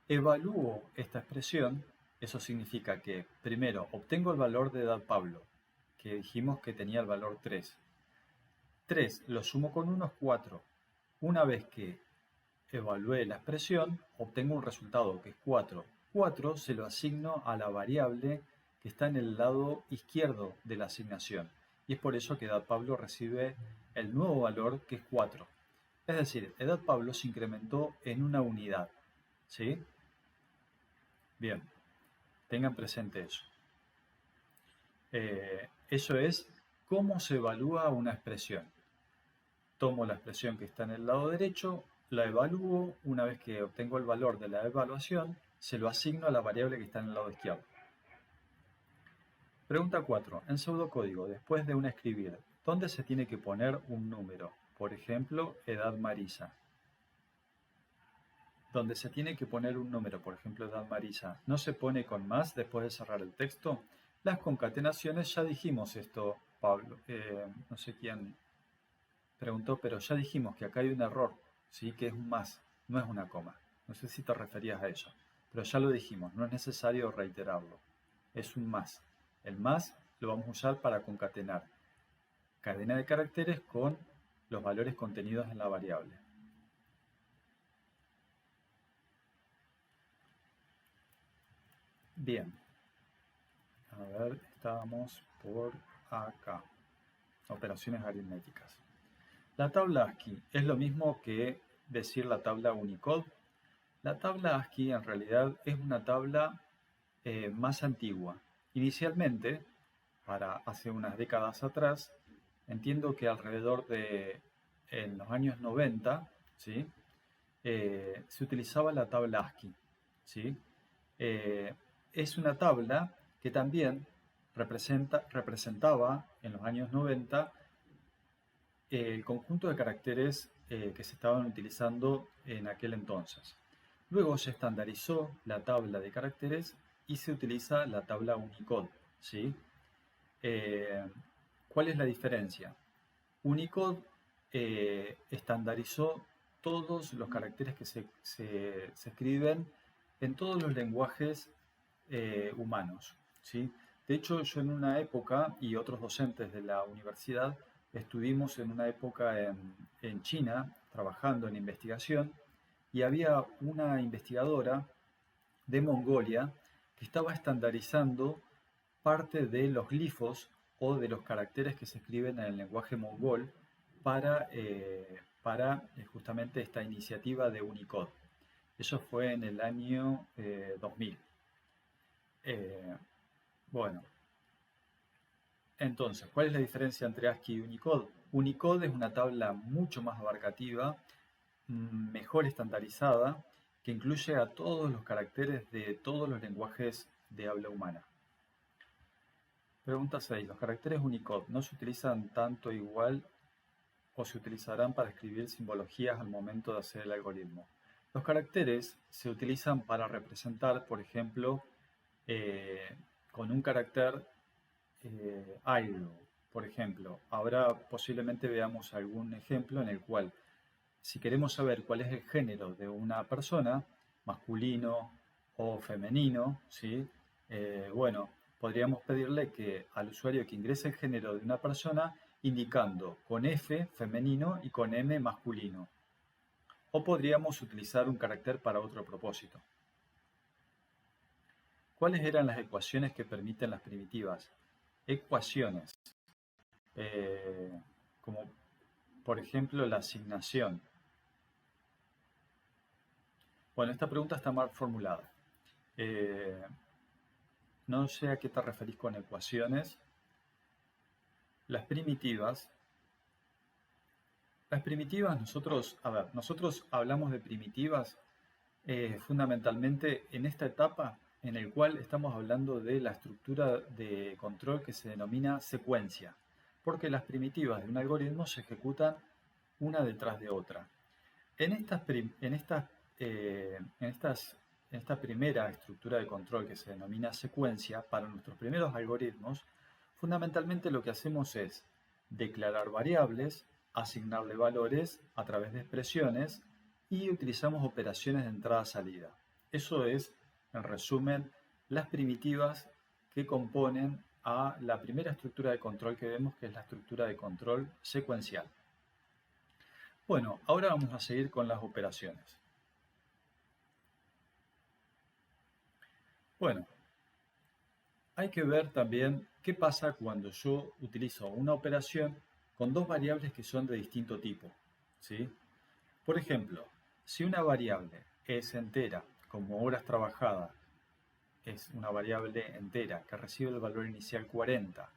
Evalúo esta expresión, eso significa que primero obtengo el valor de edad Pablo, que dijimos que tenía el valor 3. 3 lo sumo con 1 es 4. Una vez que evalué la expresión, obtengo un resultado que es 4. 4 se lo asigno a la variable que está en el lado izquierdo de la asignación. Y es por eso que edad Pablo recibe el nuevo valor que es 4. Es decir, edad Pablo se incrementó en una unidad. ¿Sí? Bien, tengan presente eso. Eso es cómo se evalúa una expresión. Tomo la expresión que está en el lado derecho, la evalúo, una vez que obtengo el valor de la evaluación, se lo asigno a la variable que está en el lado izquierdo. Pregunta 4. En pseudocódigo, después de un escribir, ¿dónde se tiene que poner un número? Por ejemplo, edad Marisa. Donde se tiene que poner un número, por ejemplo, edad Marisa, ¿no se pone con más después de cerrar el texto? Las concatenaciones, ya dijimos esto, Pablo, no sé quién preguntó, pero ya dijimos que acá hay un error, ¿sí? Que es un más, no es una coma. No sé si te referías a eso, pero ya lo dijimos, no es necesario reiterarlo. Es un más. El más lo vamos a usar para concatenar cadena de caracteres con los valores contenidos en la variable. Bien. A ver, estábamos por acá. Operaciones aritméticas. La tabla ASCII es lo mismo que decir la tabla Unicode. La tabla ASCII en realidad es una tabla más antigua. Inicialmente, para hace unas décadas atrás, entiendo que alrededor de en los años 90, ¿sí? Se utilizaba la tabla ASCII, ¿sí? Es una tabla que también representaba en los años 90 el conjunto de caracteres que se estaban utilizando en aquel entonces. Luego se estandarizó la tabla de caracteres y se utiliza la tabla Unicode, ¿sí? ¿Cuál es la diferencia? Unicode estandarizó todos los caracteres que se escriben en todos los lenguajes humanos, ¿sí? De hecho, yo en una época, y otros docentes de la universidad, estuvimos en una época en China trabajando en investigación y había una investigadora de Mongolia que estaba estandarizando parte de los glifos o de los caracteres que se escriben en el lenguaje mongol para justamente esta iniciativa de Unicode. Eso fue en el año 2000. Bueno, entonces, ¿cuál es la diferencia entre ASCII y Unicode? Unicode es una tabla mucho más abarcativa, mejor estandarizada, que incluye a todos los caracteres de todos los lenguajes de habla humana. Pregunta 6. ¿Los caracteres Unicode no se utilizan tanto igual o se utilizarán para escribir simbologías al momento de hacer el algoritmo. Los caracteres se utilizan para representar, por ejemplo, con un carácter algo. Por ejemplo, ahora posiblemente veamos algún ejemplo en el cual, si queremos saber cuál es el género de una persona, masculino o femenino, ¿sí? Bueno, podríamos pedirle que al usuario que ingrese el género de una persona indicando con F femenino y con M masculino. O podríamos utilizar un carácter para otro propósito. ¿Cuáles eran las ecuaciones que permiten las primitivas? Ecuaciones, como por ejemplo la asignación. Bueno, esta pregunta está mal formulada. No sé a qué te referís con ecuaciones. Las primitivas, nosotros hablamos de primitivas fundamentalmente en esta etapa en el cual estamos hablando de la estructura de control que se denomina secuencia, porque las primitivas de un algoritmo se ejecutan una detrás de otra. En esta primera estructura de control que se denomina secuencia, para nuestros primeros algoritmos, fundamentalmente lo que hacemos es declarar variables, asignarle valores a través de expresiones y utilizamos operaciones de entrada-salida. Eso es, en resumen, las primitivas que componen a la primera estructura de control que vemos, que es la estructura de control secuencial. Bueno, ahora vamos a seguir con las operaciones. Bueno, hay que ver también qué pasa cuando yo utilizo una operación con dos variables que son de distinto tipo, ¿sí? Por ejemplo, si una variable es entera, como horas trabajadas, es una variable entera que recibe el valor inicial 40,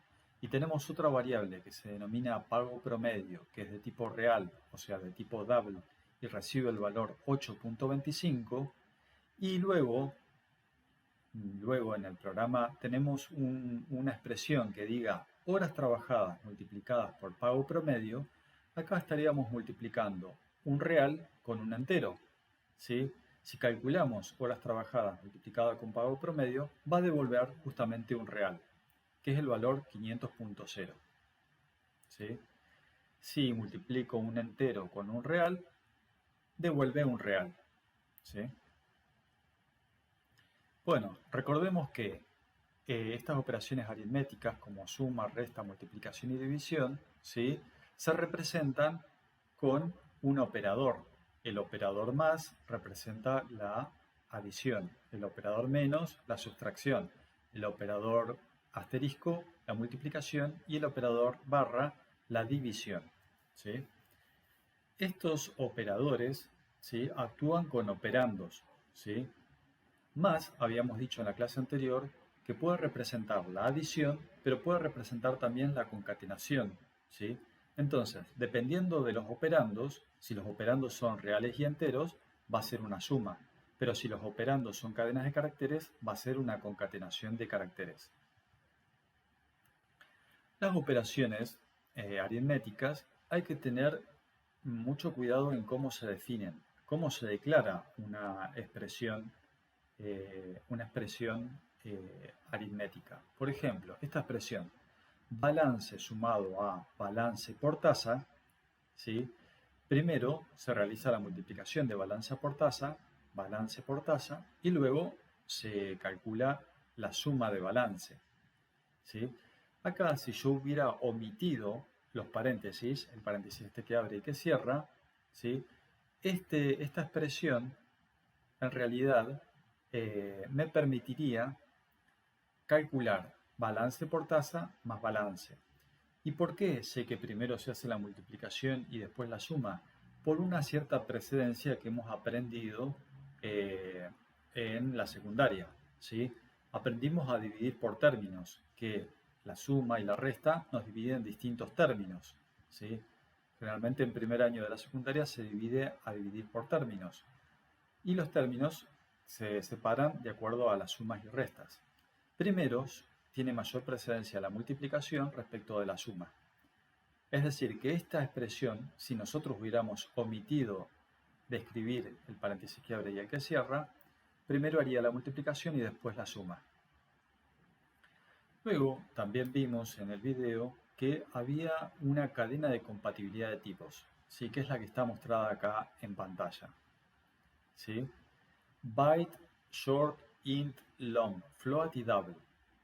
y tenemos otra variable que se denomina pago promedio, que es de tipo real, o sea, de tipo double, y recibe el valor 8.25, y luego en el programa tenemos una expresión que diga horas trabajadas multiplicadas por pago promedio, acá estaríamos multiplicando un real con un entero, ¿sí? Si calculamos horas trabajadas multiplicadas con pago promedio, va a devolver justamente un real, que es el valor 500.0. ¿Sí? Si multiplico un entero con un real, devuelve un real. ¿Sí? Bueno, recordemos que estas operaciones aritméticas como suma, resta, multiplicación y división, ¿sí? Se representan con un operador. El operador más representa la adición, el operador menos la sustracción, el operador asterisco la multiplicación y el operador barra la división. ¿Sí? Estos operadores, ¿sí?, actúan con operandos, ¿sí? Más, habíamos dicho en la clase anterior, que puede representar la adición, pero puede representar también la concatenación, ¿sí? Entonces, dependiendo de los operandos, si los operandos son reales y enteros, va a ser una suma, pero si los operandos son cadenas de caracteres, va a ser una concatenación de caracteres. Las operaciones aritméticas hay que tener mucho cuidado en cómo se definen, cómo se declara una expresión aritmética. Por ejemplo, esta expresión, balance sumado a balance por tasa, ¿sí? Primero se realiza la multiplicación de balance por tasa, y luego se calcula la suma de balance, ¿sí? Acá, si yo hubiera omitido los paréntesis, el paréntesis este que abre y que cierra, ¿sí?, esta expresión en realidad me permitiría calcular balance por tasa más balance. ¿Y por qué sé que primero se hace la multiplicación y después la suma? Por una cierta precedencia que hemos aprendido en la secundaria, ¿sí? Aprendimos a dividir por términos, que la suma y la resta nos dividen en distintos términos, ¿sí? Generalmente en primer año de la secundaria se divide a dividir por términos. Y los términos se separan de acuerdo a las sumas y restas. Primero tiene mayor precedencia la multiplicación respecto de la suma. Es decir, que esta expresión, si nosotros hubiéramos omitido de escribir el paréntesis que abre y el que cierra, primero haría la multiplicación y después la suma. Luego, también vimos en el video que había una cadena de compatibilidad de tipos, ¿sí? Que es la que está mostrada acá en pantalla. ¿Sí? Byte, short, int, long, float y double.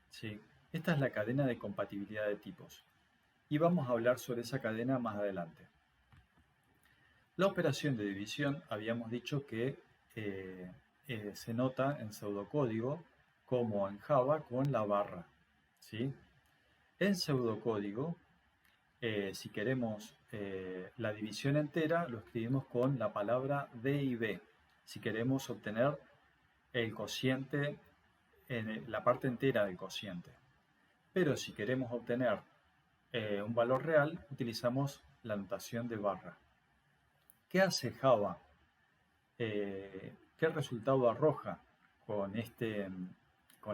¿Sí? Esta es la cadena de compatibilidad de tipos. Y vamos a hablar sobre esa cadena más adelante. La operación de división habíamos dicho que se nota en pseudocódigo como en Java con la barra. ¿Sí? En pseudocódigo, si queremos la división entera, lo escribimos con la palabra D y B. Si queremos obtener el cociente, la parte entera del cociente. Pero si queremos obtener un valor real, utilizamos la notación de barra. ¿Qué hace Java? ¿Qué resultado arroja con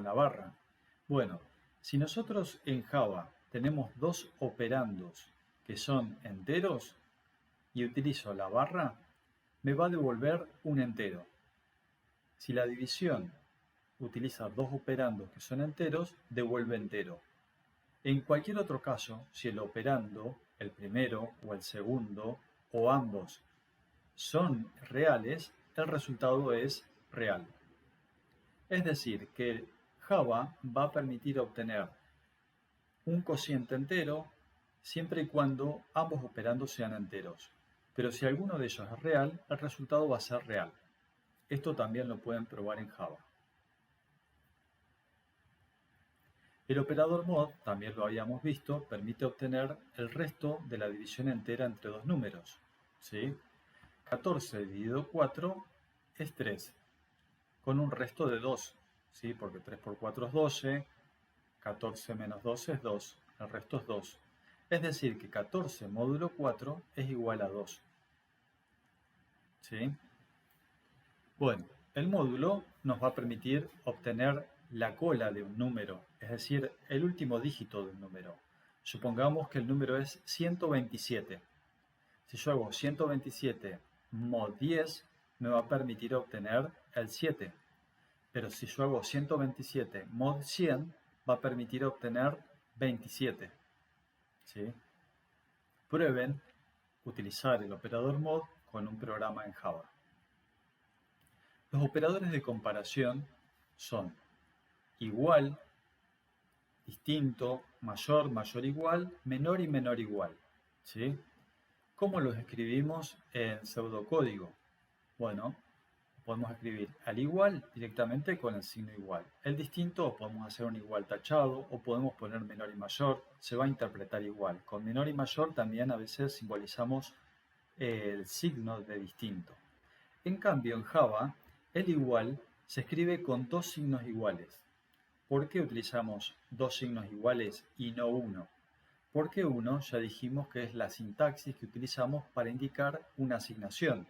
la barra? Bueno, si nosotros en Java tenemos dos operandos que son enteros y utilizo la barra, me va a devolver un entero. Si la división utiliza dos operandos que son enteros, devuelve entero. En cualquier otro caso, si el operando, el primero o el segundo, o ambos, son reales, el resultado es real. Es decir, que Java va a permitir obtener un cociente entero siempre y cuando ambos operandos sean enteros. Pero si alguno de ellos es real, el resultado va a ser real. Esto también lo pueden probar en Java. El operador mod, también lo habíamos visto, permite obtener el resto de la división entera entre dos números. ¿Sí? 14 dividido 4 es 3, con un resto de 2, ¿sí? Porque 3 por 4 es 12, 14 menos 12 es 2, el resto es 2. Es decir, que 14 módulo 4 es igual a 2. ¿Sí? Bueno, el módulo nos va a permitir obtener la cola de un número, es decir, el último dígito de un número. Supongamos que el número es 127. Si yo hago 127 mod 10, me va a permitir obtener el 7. Pero si yo hago 127 mod 100, va a permitir obtener 27. ¿Sí? Prueben utilizar el operador mod con un programa en Java. Los operadores de comparación son igual, distinto, mayor, mayor igual, menor y menor igual. ¿Sí? ¿Cómo los escribimos en pseudocódigo? Bueno, podemos escribir al igual directamente con el signo igual. El distinto podemos hacer un igual tachado o podemos poner menor y mayor, se va a interpretar igual. Con menor y mayor también a veces simbolizamos el signo de distinto. En cambio, en Java, el igual se escribe con dos signos iguales. ¿Por qué utilizamos dos signos iguales y no uno? Porque uno ya dijimos que es la sintaxis que utilizamos para indicar una asignación.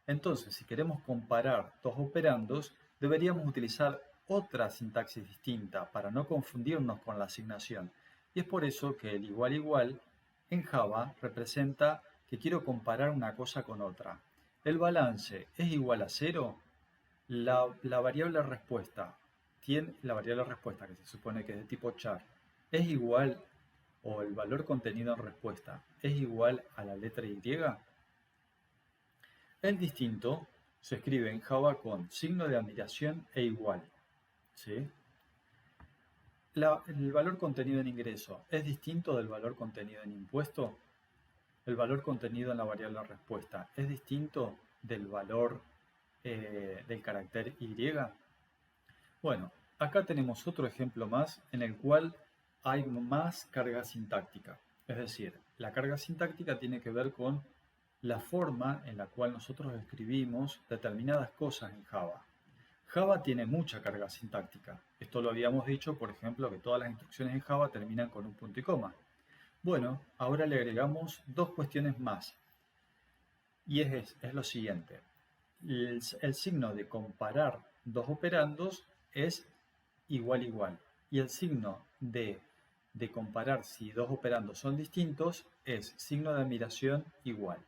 Entonces, si queremos comparar dos operandos, deberíamos utilizar otra sintaxis distinta para no confundirnos con la asignación. Y es por eso que el igual igual en Java representa que quiero comparar una cosa con otra. El balance es igual a 0. La variable respuesta la variable respuesta, que se supone que es de tipo char, es igual, o el valor contenido en respuesta es igual a la letra Y. El distinto se escribe en Java con signo de admiración e igual. ¿Sí? El valor contenido en ingreso es distinto del valor contenido en impuesto. El valor contenido en la variable respuesta es distinto del valor del carácter Y. Bueno, acá tenemos otro ejemplo más en el cual hay más carga sintáctica. Es decir, la carga sintáctica tiene que ver con la forma en la cual nosotros escribimos determinadas cosas en Java. Java tiene mucha carga sintáctica. Esto lo habíamos dicho, por ejemplo, que todas las instrucciones en Java terminan con un punto y coma. Bueno, ahora le agregamos dos cuestiones más. Y es lo siguiente. El signo de comparar dos operandos es igual igual. Y el signo de de comparar si dos operandos son distintos es signo de admiración igual.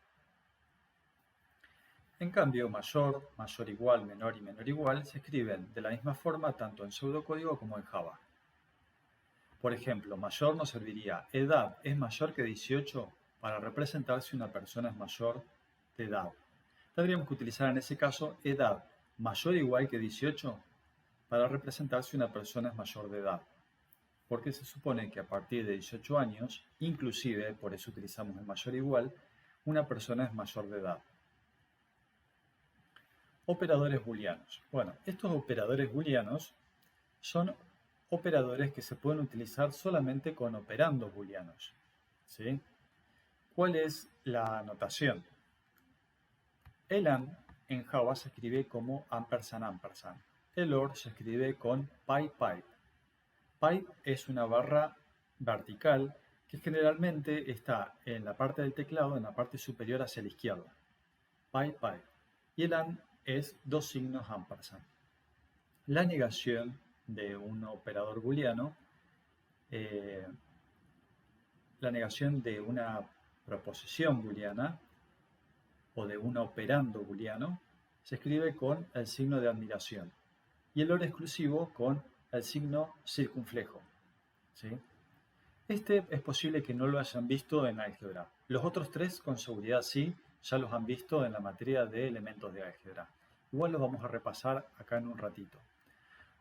En cambio, mayor, mayor igual, menor y menor igual se escriben de la misma forma tanto en pseudocódigo como en Java. Por ejemplo, mayor nos serviría edad es mayor que 18 para representar si una persona es mayor de edad. Tendríamos que utilizar en ese caso edad mayor o igual que 18 para representar si una persona es mayor de edad. Porque se supone que a partir de 18 años, inclusive, por eso utilizamos el mayor o igual, una persona es mayor de edad. Operadores booleanos. Bueno, estos operadores booleanos son operadores que se pueden utilizar solamente con operandos booleanos. ¿Sí? ¿Cuál es la notación? El AND en Java se escribe como ampersand ampersand. El OR se escribe con pipe pipe. Pipe es una barra vertical que generalmente está en la parte del teclado, en la parte superior hacia la izquierda. Pipe pipe. Y el AND es dos signos ampersand. La negación de un operador booleano, la negación de una proposición booleana o de un operando booleano se escribe con el signo de admiración y el OR exclusivo con el signo circunflejo. ¿Sí? Este es posible que no lo hayan visto en álgebra. Los otros tres con seguridad sí, ya los han visto en la materia de elementos de álgebra. Igual los vamos a repasar acá en un ratito.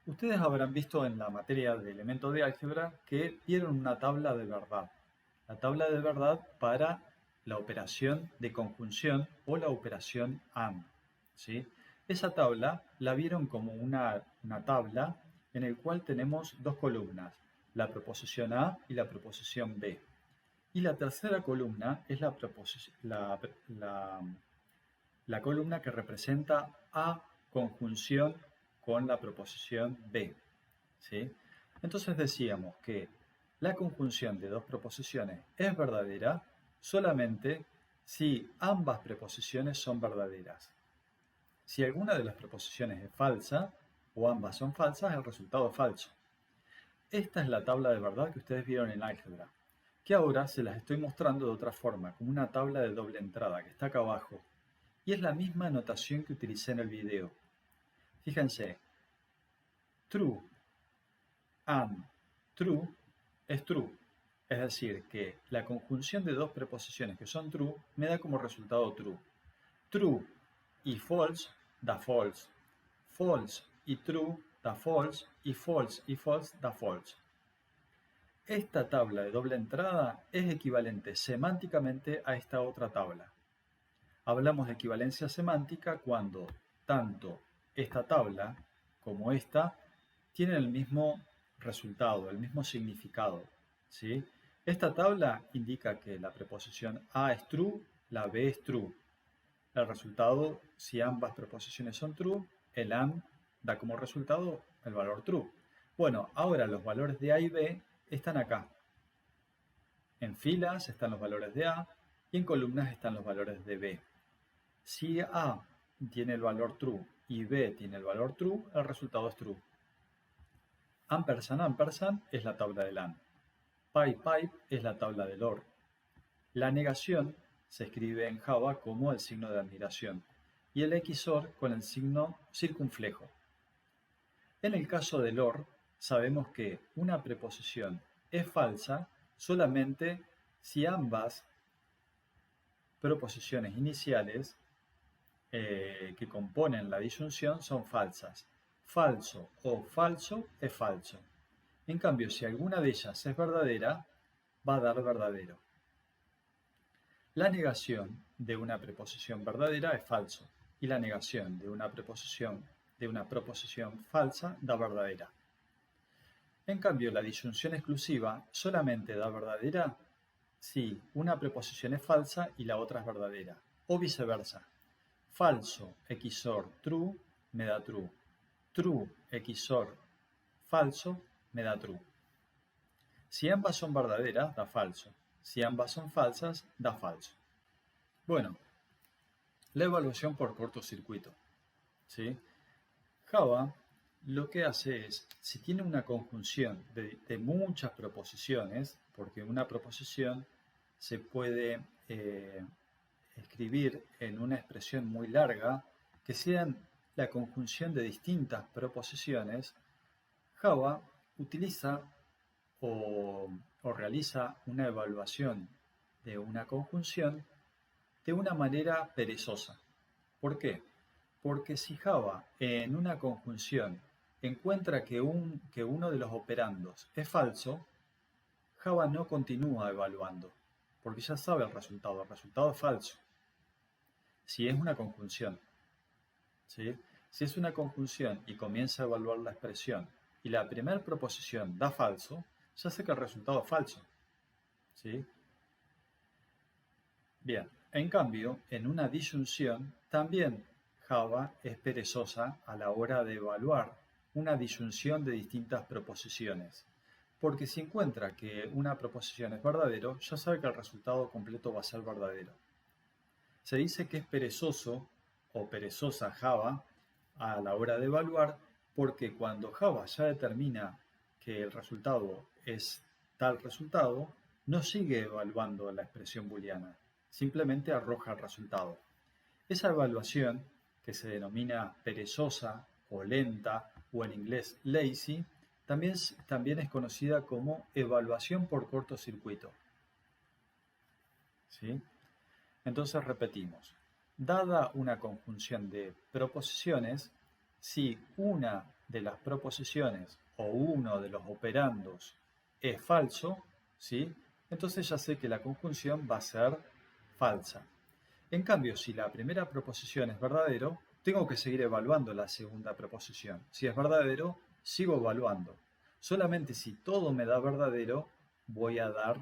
Ustedes habrán visto en la materia de elementos de álgebra que vieron una tabla de verdad. La tabla de verdad para la operación de conjunción o la operación AND. ¿Sí? Esa tabla la vieron como una tabla en la cual tenemos dos columnas, la proposición A y la proposición B. Y la tercera columna es la columna que representa A conjunción con la proposición B. ¿Sí? Entonces decíamos que la conjunción de dos proposiciones es verdadera solamente si ambas preposiciones son verdaderas. Si alguna de las preposiciones es falsa o ambas son falsas, el resultado es falso. Esta es la tabla de verdad que ustedes vieron en álgebra, que ahora se las estoy mostrando de otra forma, como una tabla de doble entrada que está acá abajo. Y es la misma notación que utilicé en el video. Fíjense, true and true es true. Es decir, que la conjunción de dos preposiciones que son true me da como resultado true. True y false da false. False y true da false. Y false y false da false. Esta tabla de doble entrada es equivalente semánticamente a esta otra tabla. Hablamos de equivalencia semántica cuando tanto esta tabla como esta tienen el mismo resultado, el mismo significado. ¿Sí? Esta tabla indica que la preposición A es true, la B es true. El resultado, si ambas preposiciones son true, el AND da como resultado el valor true. Bueno, ahora los valores de A y B están acá. En filas están los valores de A y en columnas están los valores de B. Si A tiene el valor true y B tiene el valor true, el resultado es true. Ampersand ampersand es la tabla del AND. Pipe pipe es la tabla del OR. La negación se escribe en Java como el signo de admiración y el XOR con el signo circunflejo. En el caso del OR, sabemos que una preposición es falsa solamente si ambas proposiciones iniciales que componen la disyunción son falsas. Falso o falso es falso. En cambio, si alguna de ellas es verdadera, va a dar verdadero. La negación de una preposición verdadera es falso y la negación de una proposición falsa da verdadera. En cambio, la disyunción exclusiva solamente da verdadera si una preposición es falsa y la otra es verdadera, o viceversa. Falso XOR true me da true. True XOR falso me da true. Si ambas son verdaderas, da falso. Si ambas son falsas, da falso. Bueno, la evaluación por cortocircuito. ¿Sí? Java lo que hace es, si tiene una conjunción de muchas proposiciones, porque una proposición se puede escribir en una expresión muy larga, que sean la conjunción de distintas proposiciones, Java utiliza o, o realiza una evaluación de una conjunción de una manera perezosa. ¿Por qué? Porque si Java en una conjunción encuentra que uno de los operandos es falso, Java no continúa evaluando, porque ya sabe el resultado es falso. Si es una conjunción, ¿sí? Si es una conjunción y comienza a evaluar la expresión y la primera proposición da falso, ya sé que el resultado es falso, ¿sí? Bien, en cambio, en una disyunción, también Java es perezosa a la hora de evaluar una disyunción de distintas proposiciones, porque si encuentra que una proposición es verdadero, ya sabe que el resultado completo va a ser verdadero. Se dice que es perezoso o perezosa Java a la hora de evaluar, porque cuando Java ya determina que el resultado es tal resultado, no sigue evaluando la expresión booleana, simplemente arroja el resultado. Esa evaluación, que se denomina perezosa o lenta o en inglés lazy, también es conocida como evaluación por cortocircuito. ¿Sí? Entonces repetimos, dada una conjunción de proposiciones, si una de las proposiciones o uno de los operandos es falso, ¿sí? Entonces ya sé que la conjunción va a ser falsa. En cambio, si la primera proposición es verdadero, tengo que seguir evaluando la segunda proposición. Si es verdadero, sigo evaluando. Solamente si todo me da verdadero, voy a dar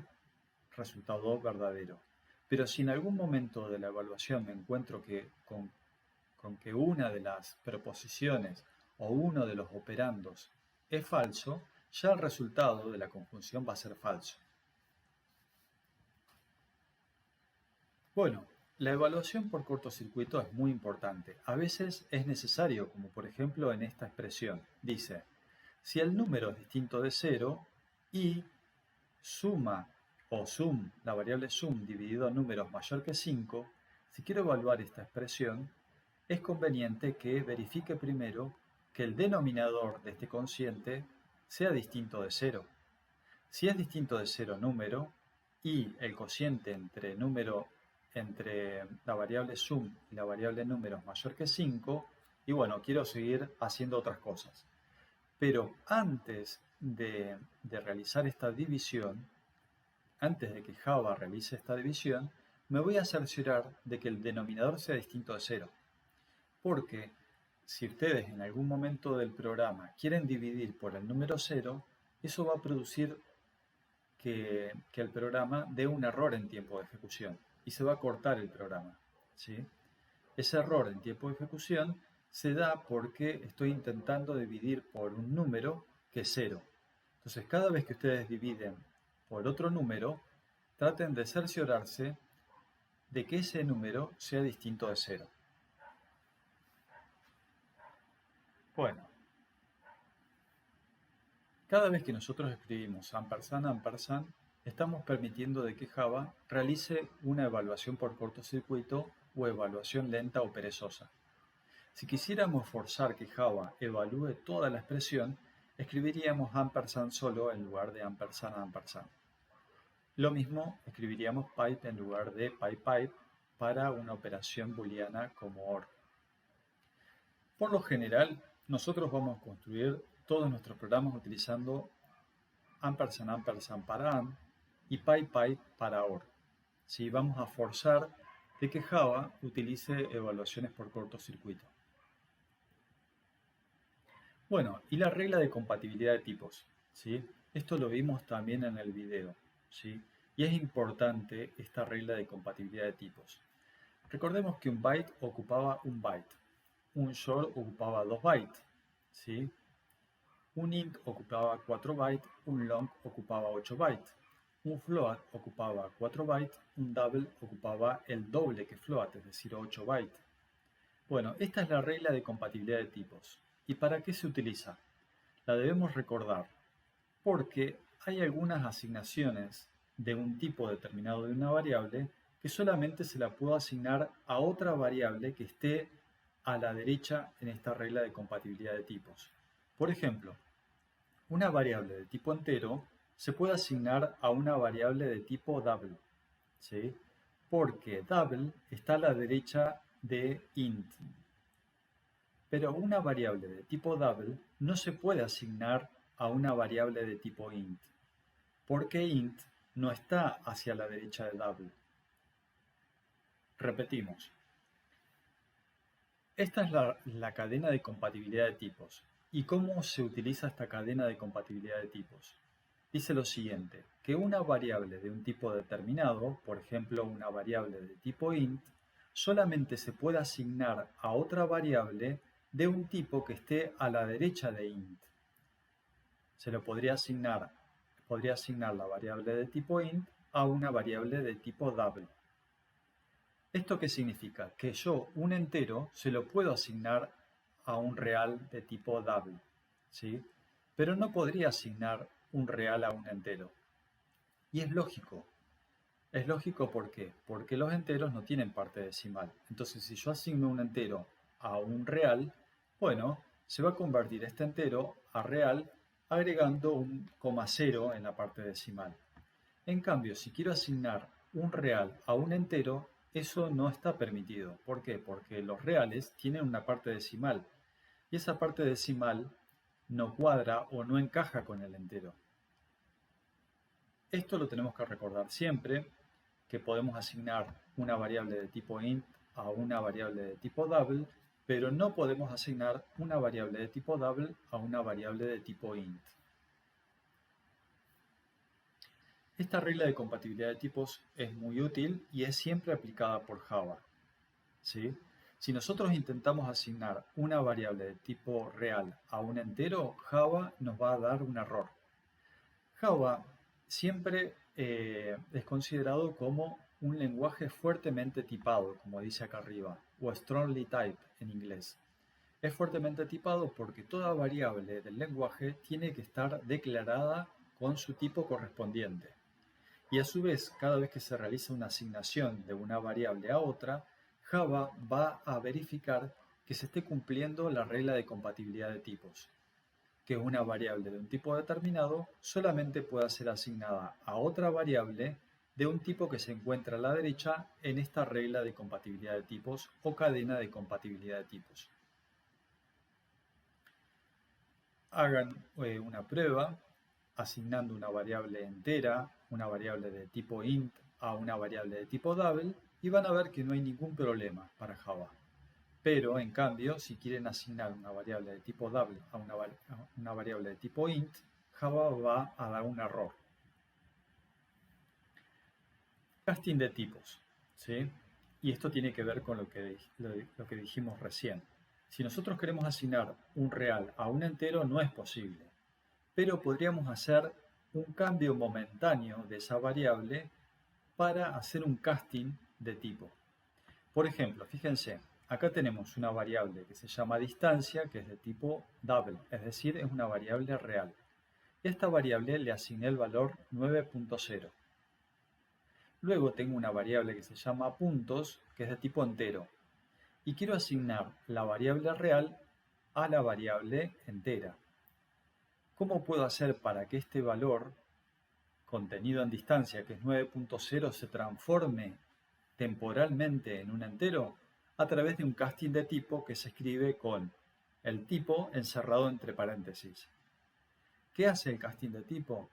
resultado verdadero. Pero si en algún momento de la evaluación me encuentro con que una de las proposiciones o uno de los operandos es falso, ya el resultado de la conjunción va a ser falso. Bueno, la evaluación por cortocircuito es muy importante. A veces es necesario, como por ejemplo en esta expresión. Dice, si el número es distinto de 0 y suma o sum, la variable sum dividido en números mayor que 5, si quiero evaluar esta expresión, es conveniente que verifique primero que el denominador de este cociente sea distinto de 0. Si es distinto de 0 número y el cociente entre la variable sum y la variable números mayor que 5, y bueno, quiero seguir haciendo otras cosas. Pero antes de realizar esta división, antes de que Java realice esta división, me voy a cerciorar de que el denominador sea distinto de 0. Porque si ustedes en algún momento del programa quieren dividir por el número 0, eso va a producir que el programa dé un error en tiempo de ejecución y se va a cortar el programa, ¿sí? Ese error en tiempo de ejecución se da porque estoy intentando dividir por un número que es 0. Entonces, cada vez que ustedes dividen por otro número, traten de cerciorarse de que ese número sea distinto de 0. Bueno, cada vez que nosotros escribimos ampersand, ampersand, estamos permitiendo de que Java realice una evaluación por cortocircuito o evaluación lenta o perezosa. Si quisiéramos forzar que Java evalúe toda la expresión, escribiríamos ampersand solo en lugar de ampersand, ampersand. Lo mismo escribiríamos pipe en lugar de pipe para una operación booleana como OR. Por lo general, nosotros vamos a construir todos nuestros programas utilizando ampersand, ampersand para AND y pipe para OR. ¿Sí? Vamos a forzar de que Java utilice evaluaciones por cortocircuito. Bueno, y la regla de compatibilidad de tipos, ¿sí? Esto lo vimos también en el video, ¿sí? Y es importante esta regla de compatibilidad de tipos. Recordemos que un byte ocupaba un byte, un short ocupaba 2 bytes, ¿sí? Un int ocupaba 4 bytes, un long ocupaba 8 bytes, un float ocupaba 4 bytes, un double ocupaba el doble que float, es decir, 8 bytes. Bueno, esta es la regla de compatibilidad de tipos. ¿Y para qué se utiliza? La debemos recordar porque hay algunas asignaciones de un tipo determinado de una variable que solamente se la puedo asignar a otra variable que esté a la derecha en esta regla de compatibilidad de tipos. Por ejemplo, una variable de tipo entero se puede asignar a una variable de tipo double, ¿sí? Porque double está a la derecha de int. Pero una variable de tipo double no se puede asignar a una variable de tipo int, porque int no está hacia la derecha de double. Repetimos. Esta es la cadena de compatibilidad de tipos. ¿Y cómo se utiliza esta cadena de compatibilidad de tipos? Dice lo siguiente, que una variable de un tipo determinado, por ejemplo una variable de tipo int, solamente se puede asignar a otra variable de un tipo que esté a la derecha de int. Se lo podría asignar la variable de tipo int a una variable de tipo double. ¿Esto qué significa? Que yo un entero se lo puedo asignar a un real de tipo double, ¿sí? Pero no podría asignar un real a un entero. Y es lógico. Es lógico ¿por qué? Porque los enteros no tienen parte decimal. Entonces, si yo asigno un entero a un real, bueno, se va a convertir este entero a real agregando un coma cero en la parte decimal. En cambio, si quiero asignar un real a un entero, eso no está permitido. ¿Por qué? Porque los reales tienen una parte decimal y esa parte decimal no cuadra o no encaja con el entero. Esto lo tenemos que recordar siempre, que podemos asignar una variable de tipo int a una variable de tipo double, pero no podemos asignar una variable de tipo double a una variable de tipo int. Esta regla de compatibilidad de tipos es muy útil y es siempre aplicada por Java, ¿sí? Si nosotros intentamos asignar una variable de tipo real a un entero, Java nos va a dar un error. Java siempre es considerado como un lenguaje fuertemente tipado, como dice acá arriba, o strongly typed en inglés. Es fuertemente tipado porque toda variable del lenguaje tiene que estar declarada con su tipo correspondiente. Y a su vez, cada vez que se realiza una asignación de una variable a otra, Java va a verificar que se esté cumpliendo la regla de compatibilidad de tipos, que una variable de un tipo determinado solamente pueda ser asignada a otra variable de un tipo que se encuentra a la derecha en esta regla de compatibilidad de tipos o cadena de compatibilidad de tipos. Hagan una prueba asignando una variable entera, una variable de tipo int a una variable de tipo double y van a ver que no hay ningún problema para Java. Pero, en cambio, si quieren asignar una variable de tipo double a una variable de tipo int, Java va a dar un error. Casting de tipos, ¿sí? Y esto tiene que ver con lo que dijimos recién. Si nosotros queremos asignar un real a un entero, no es posible. Pero podríamos hacer un cambio momentáneo de esa variable para hacer un casting de tipo. Por ejemplo, fíjense, acá tenemos una variable que se llama distancia, que es de tipo double, es decir, es una variable real. Y a esta variable le asigné el valor 9.0. Luego tengo una variable que se llama puntos, que es de tipo entero. Y quiero asignar la variable real a la variable entera. ¿Cómo puedo hacer para que este valor contenido en distancia, que es 9.0, se transforme temporalmente en un entero? A través de un casting de tipo que se escribe con el tipo encerrado entre paréntesis. ¿Qué hace el casting de tipo?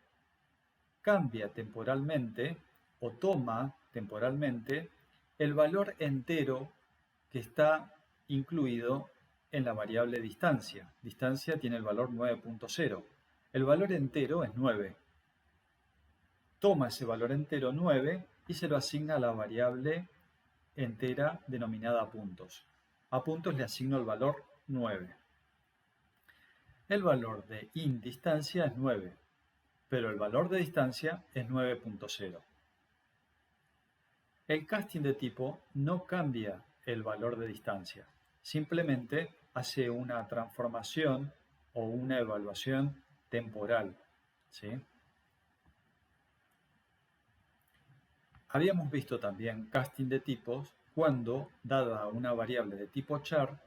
Cambia temporalmente o toma temporalmente el valor entero que está incluido en la variable distancia. Distancia tiene el valor 9.0. El valor entero es 9. Toma ese valor entero 9 y se lo asigna a la variable entera denominada puntos. A puntos le asigno el valor 9. El valor de int distancia es 9, pero el valor de distancia es 9.0. El casting de tipo no cambia el valor de distancia, simplemente hace una transformación o una evaluación temporal, ¿sí? Habíamos visto también casting de tipos cuando, dada una variable de tipo char,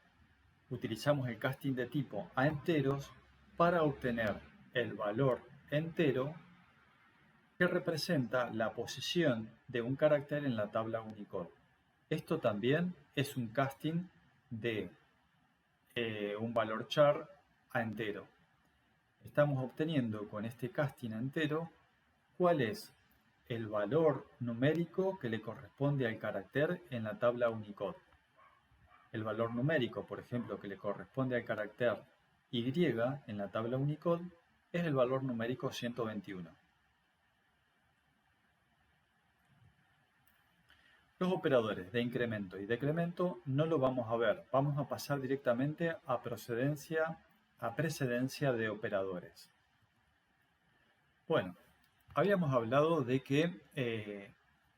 utilizamos el casting de tipo a enteros para obtener el valor entero que representa la posición de un carácter en la tabla Unicode. Esto también es un casting de un valor char a entero. Estamos obteniendo con este casting a entero cuál es el valor numérico que le corresponde al carácter en la tabla Unicode. El valor numérico, por ejemplo, que le corresponde al carácter Y en la tabla Unicode es el valor numérico 121. Los operadores de incremento y decremento no lo vamos a ver, vamos a pasar directamente a precedencia de operadores. Bueno, habíamos hablado de que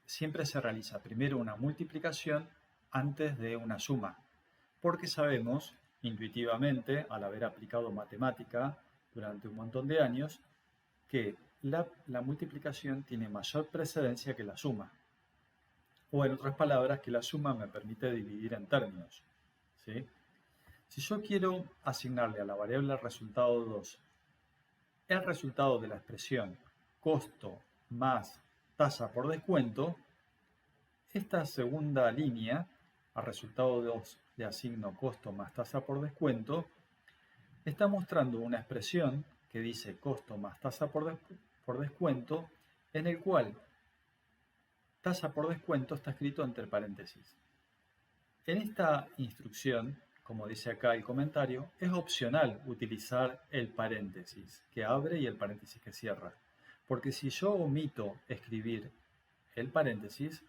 siempre se realiza primero una multiplicación antes de una suma, porque sabemos intuitivamente, al haber aplicado matemática durante un montón de años, que la multiplicación tiene mayor precedencia que la suma. O en otras palabras, que la suma me permite dividir en términos, ¿sí? Si yo quiero asignarle a la variable resultado 2 el resultado de la expresión costo más tasa por descuento, esta segunda línea, al resultado 2 le asigno costo más tasa por descuento, está mostrando una expresión que dice costo más tasa por descuento, en el cual tasa por descuento está escrito entre paréntesis. En esta instrucción, como dice acá el comentario, es opcional utilizar el paréntesis que abre y el paréntesis que cierra. Porque si yo omito escribir el paréntesis,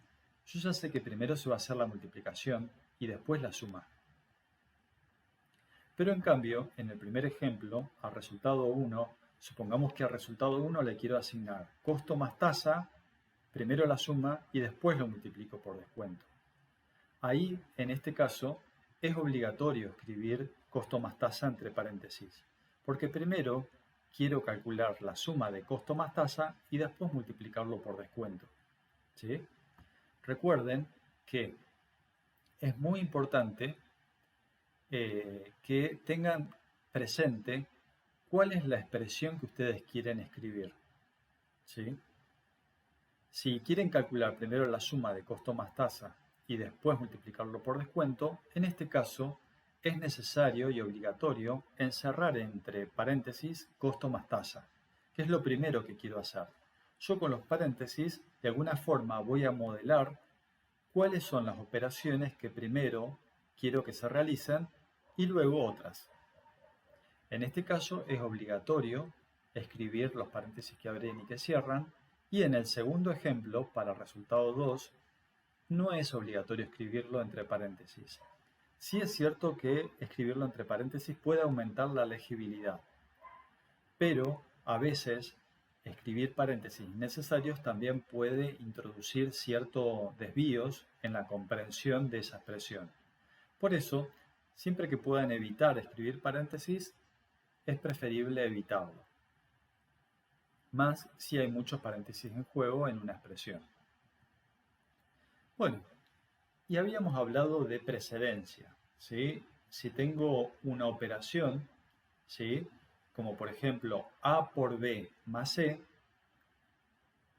yo ya sé que primero se va a hacer la multiplicación y después la suma. Pero en cambio, en el primer ejemplo, al resultado 1, supongamos que al resultado 1 le quiero asignar costo más tasa, primero la suma y después lo multiplico por descuento. Ahí, en este caso, es obligatorio escribir costo más tasa entre paréntesis, porque primero quiero calcular la suma de costo más tasa y después multiplicarlo por descuento, ¿sí? Recuerden que es muy importante que tengan presente cuál es la expresión que ustedes quieren escribir, ¿sí? Si quieren calcular primero la suma de costo más tasa y después multiplicarlo por descuento, en este caso es necesario y obligatorio encerrar entre paréntesis costo más tasa, que es lo primero que quiero hacer. Yo con los paréntesis de alguna forma voy a modelar cuáles son las operaciones que primero quiero que se realicen y luego otras. En este caso es obligatorio escribir los paréntesis que abren y que cierran, y en el segundo ejemplo, para resultado 2, no es obligatorio escribirlo entre paréntesis. Sí es cierto que escribirlo entre paréntesis puede aumentar la legibilidad, pero a veces escribir paréntesis innecesarios también puede introducir ciertos desvíos en la comprensión de esa expresión. Por eso, siempre que puedan evitar escribir paréntesis, es preferible evitarlo, más si hay muchos paréntesis en juego en una expresión. Bueno, y habíamos hablado de precedencia, ¿sí? Si tengo una operación, ¿sí? Como por ejemplo A por B más C,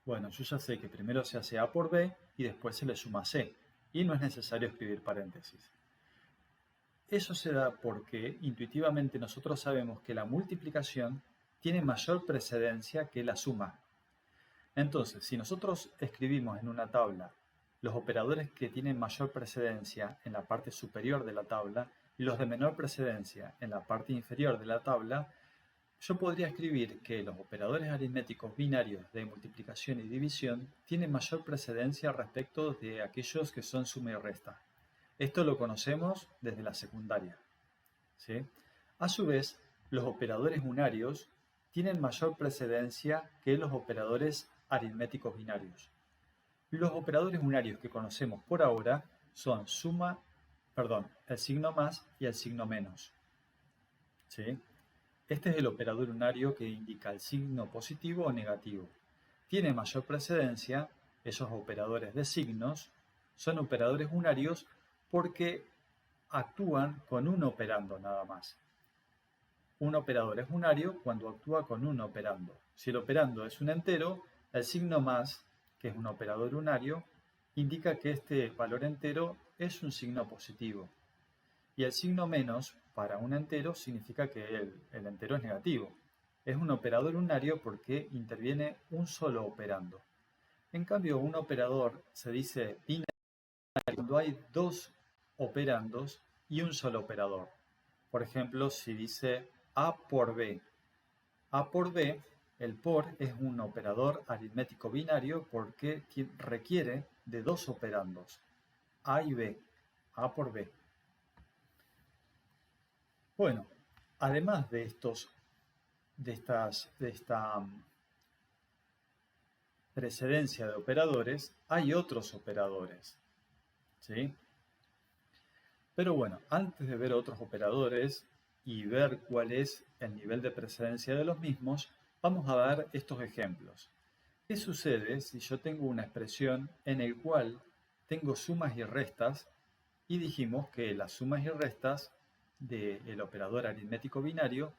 bueno, yo ya sé que primero se hace A por B y después se le suma C, y no es necesario escribir paréntesis. Eso se da porque intuitivamente nosotros sabemos que la multiplicación tiene mayor precedencia que la suma. Entonces, si nosotros escribimos en una tabla los operadores que tienen mayor precedencia en la parte superior de la tabla y los de menor precedencia en la parte inferior de la tabla, yo podría escribir que los operadores aritméticos binarios de multiplicación y división tienen mayor precedencia respecto de aquellos que son suma y resta. Esto lo conocemos desde la secundaria, ¿sí? A su vez, los operadores unarios tienen mayor precedencia que los operadores aritméticos binarios. Los operadores unarios que conocemos por ahora son el signo más y el signo menos. ¿Sí? Este es el operador unario que indica el signo positivo o negativo. Tiene mayor precedencia, esos operadores de signos son operadores unarios porque actúan con un operando nada más. Un operador es unario cuando actúa con un operando. Si el operando es un entero, el signo más, que es un operador unario, indica que este valor entero es un signo positivo. Y el signo menos, para un entero, significa que el entero es negativo. Es un operador unario porque interviene un solo operando. En cambio, un operador se dice binario cuando hay dos operandos y un solo operador. Por ejemplo, si dice A por B. A por B, el por es un operador aritmético binario porque requiere de dos operandos, A y B, A por B. Bueno, además de esta precedencia de operadores, hay otros operadores, ¿sí? Pero bueno, antes de ver otros operadores y ver cuál es el nivel de precedencia de los mismos, vamos a dar estos ejemplos. ¿Qué sucede si yo tengo una expresión en la cual tengo sumas y restas y dijimos que las sumas y restas del operador aritmético binario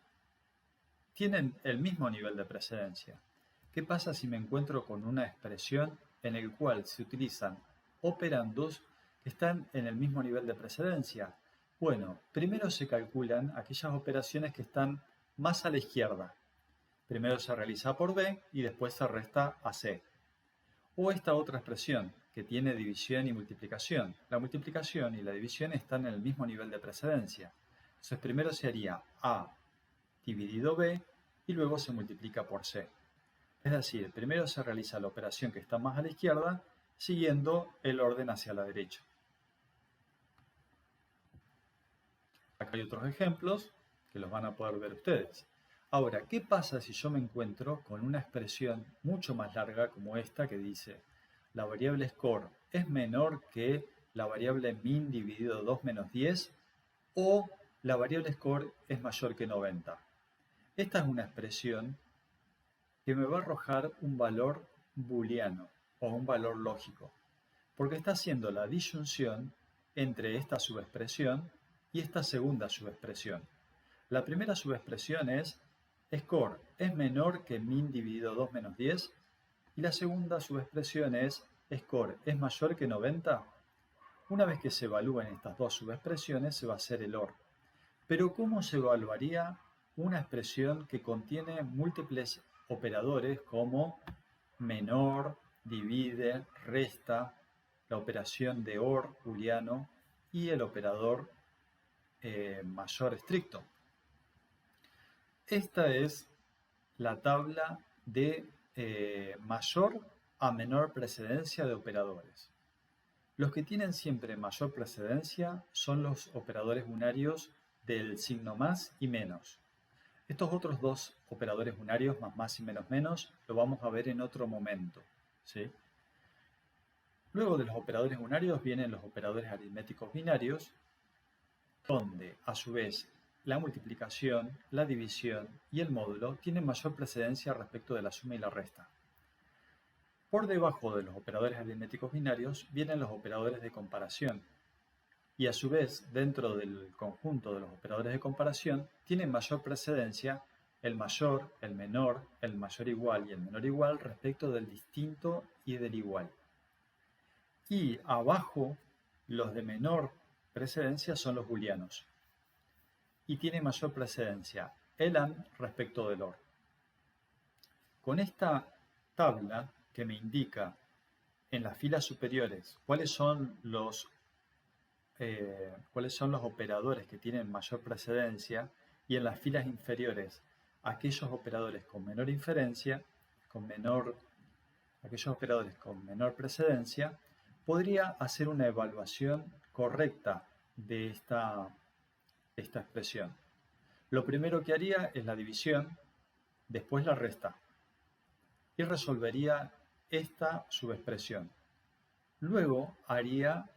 tienen el mismo nivel de precedencia? ¿Qué pasa si me encuentro con una expresión en la cual se utilizan operandos que están en el mismo nivel de precedencia? Bueno, primero se calculan aquellas operaciones que están más a la izquierda. Primero se realiza A por B y después se resta a C. O esta otra expresión, que tiene división y multiplicación. La multiplicación y la división están en el mismo nivel de precedencia. Entonces primero se haría A dividido B y luego se multiplica por C. Es decir, primero se realiza la operación que está más a la izquierda, siguiendo el orden hacia la derecha. Acá hay otros ejemplos que los van a poder ver ustedes. Ahora, ¿qué pasa si yo me encuentro con una expresión mucho más larga como esta que dice la variable score es menor que la variable min dividido 2 menos 10 o la variable score es mayor que 90? Esta es una expresión que me va a arrojar un valor booleano o un valor lógico, porque está haciendo la disyunción entre esta subexpresión y esta segunda subexpresión. La primera subexpresión es score es menor que min dividido 2 menos 10 y la segunda subexpresión es score es mayor que 90. Una vez que se evalúen estas dos subexpresiones se va a hacer el OR. Pero ¿cómo se evaluaría una expresión que contiene múltiples operadores como menor, divide, resta, la operación de OR booleano y el operador mayor estricto? Esta es la tabla de mayor a menor precedencia de operadores. Los que tienen siempre mayor precedencia son los operadores unarios del signo más y menos. Estos otros dos operadores unarios, más y menos, lo vamos a ver en otro momento, ¿sí? Luego de los operadores unarios vienen los operadores aritméticos binarios, donde a su vez la multiplicación, la división y el módulo tienen mayor precedencia respecto de la suma y la resta. Por debajo de los operadores aritméticos binarios vienen los operadores de comparación, y a su vez, dentro del conjunto de los operadores de comparación, tienen mayor precedencia el mayor, el menor, el mayor igual y el menor igual respecto del distinto y del igual. Y abajo, los de menor precedencia son los booleanos. Y tiene mayor precedencia el AND respecto del OR. Con esta tabla que me indica en las filas superiores cuáles son los operadores que tienen mayor precedencia y en las filas inferiores aquellos operadores con menor inferencia, aquellos operadores con menor precedencia, podría hacer una evaluación correcta de esta expresión. Lo primero que haría es la división, después la resta y resolvería esta subexpresión. Luego haría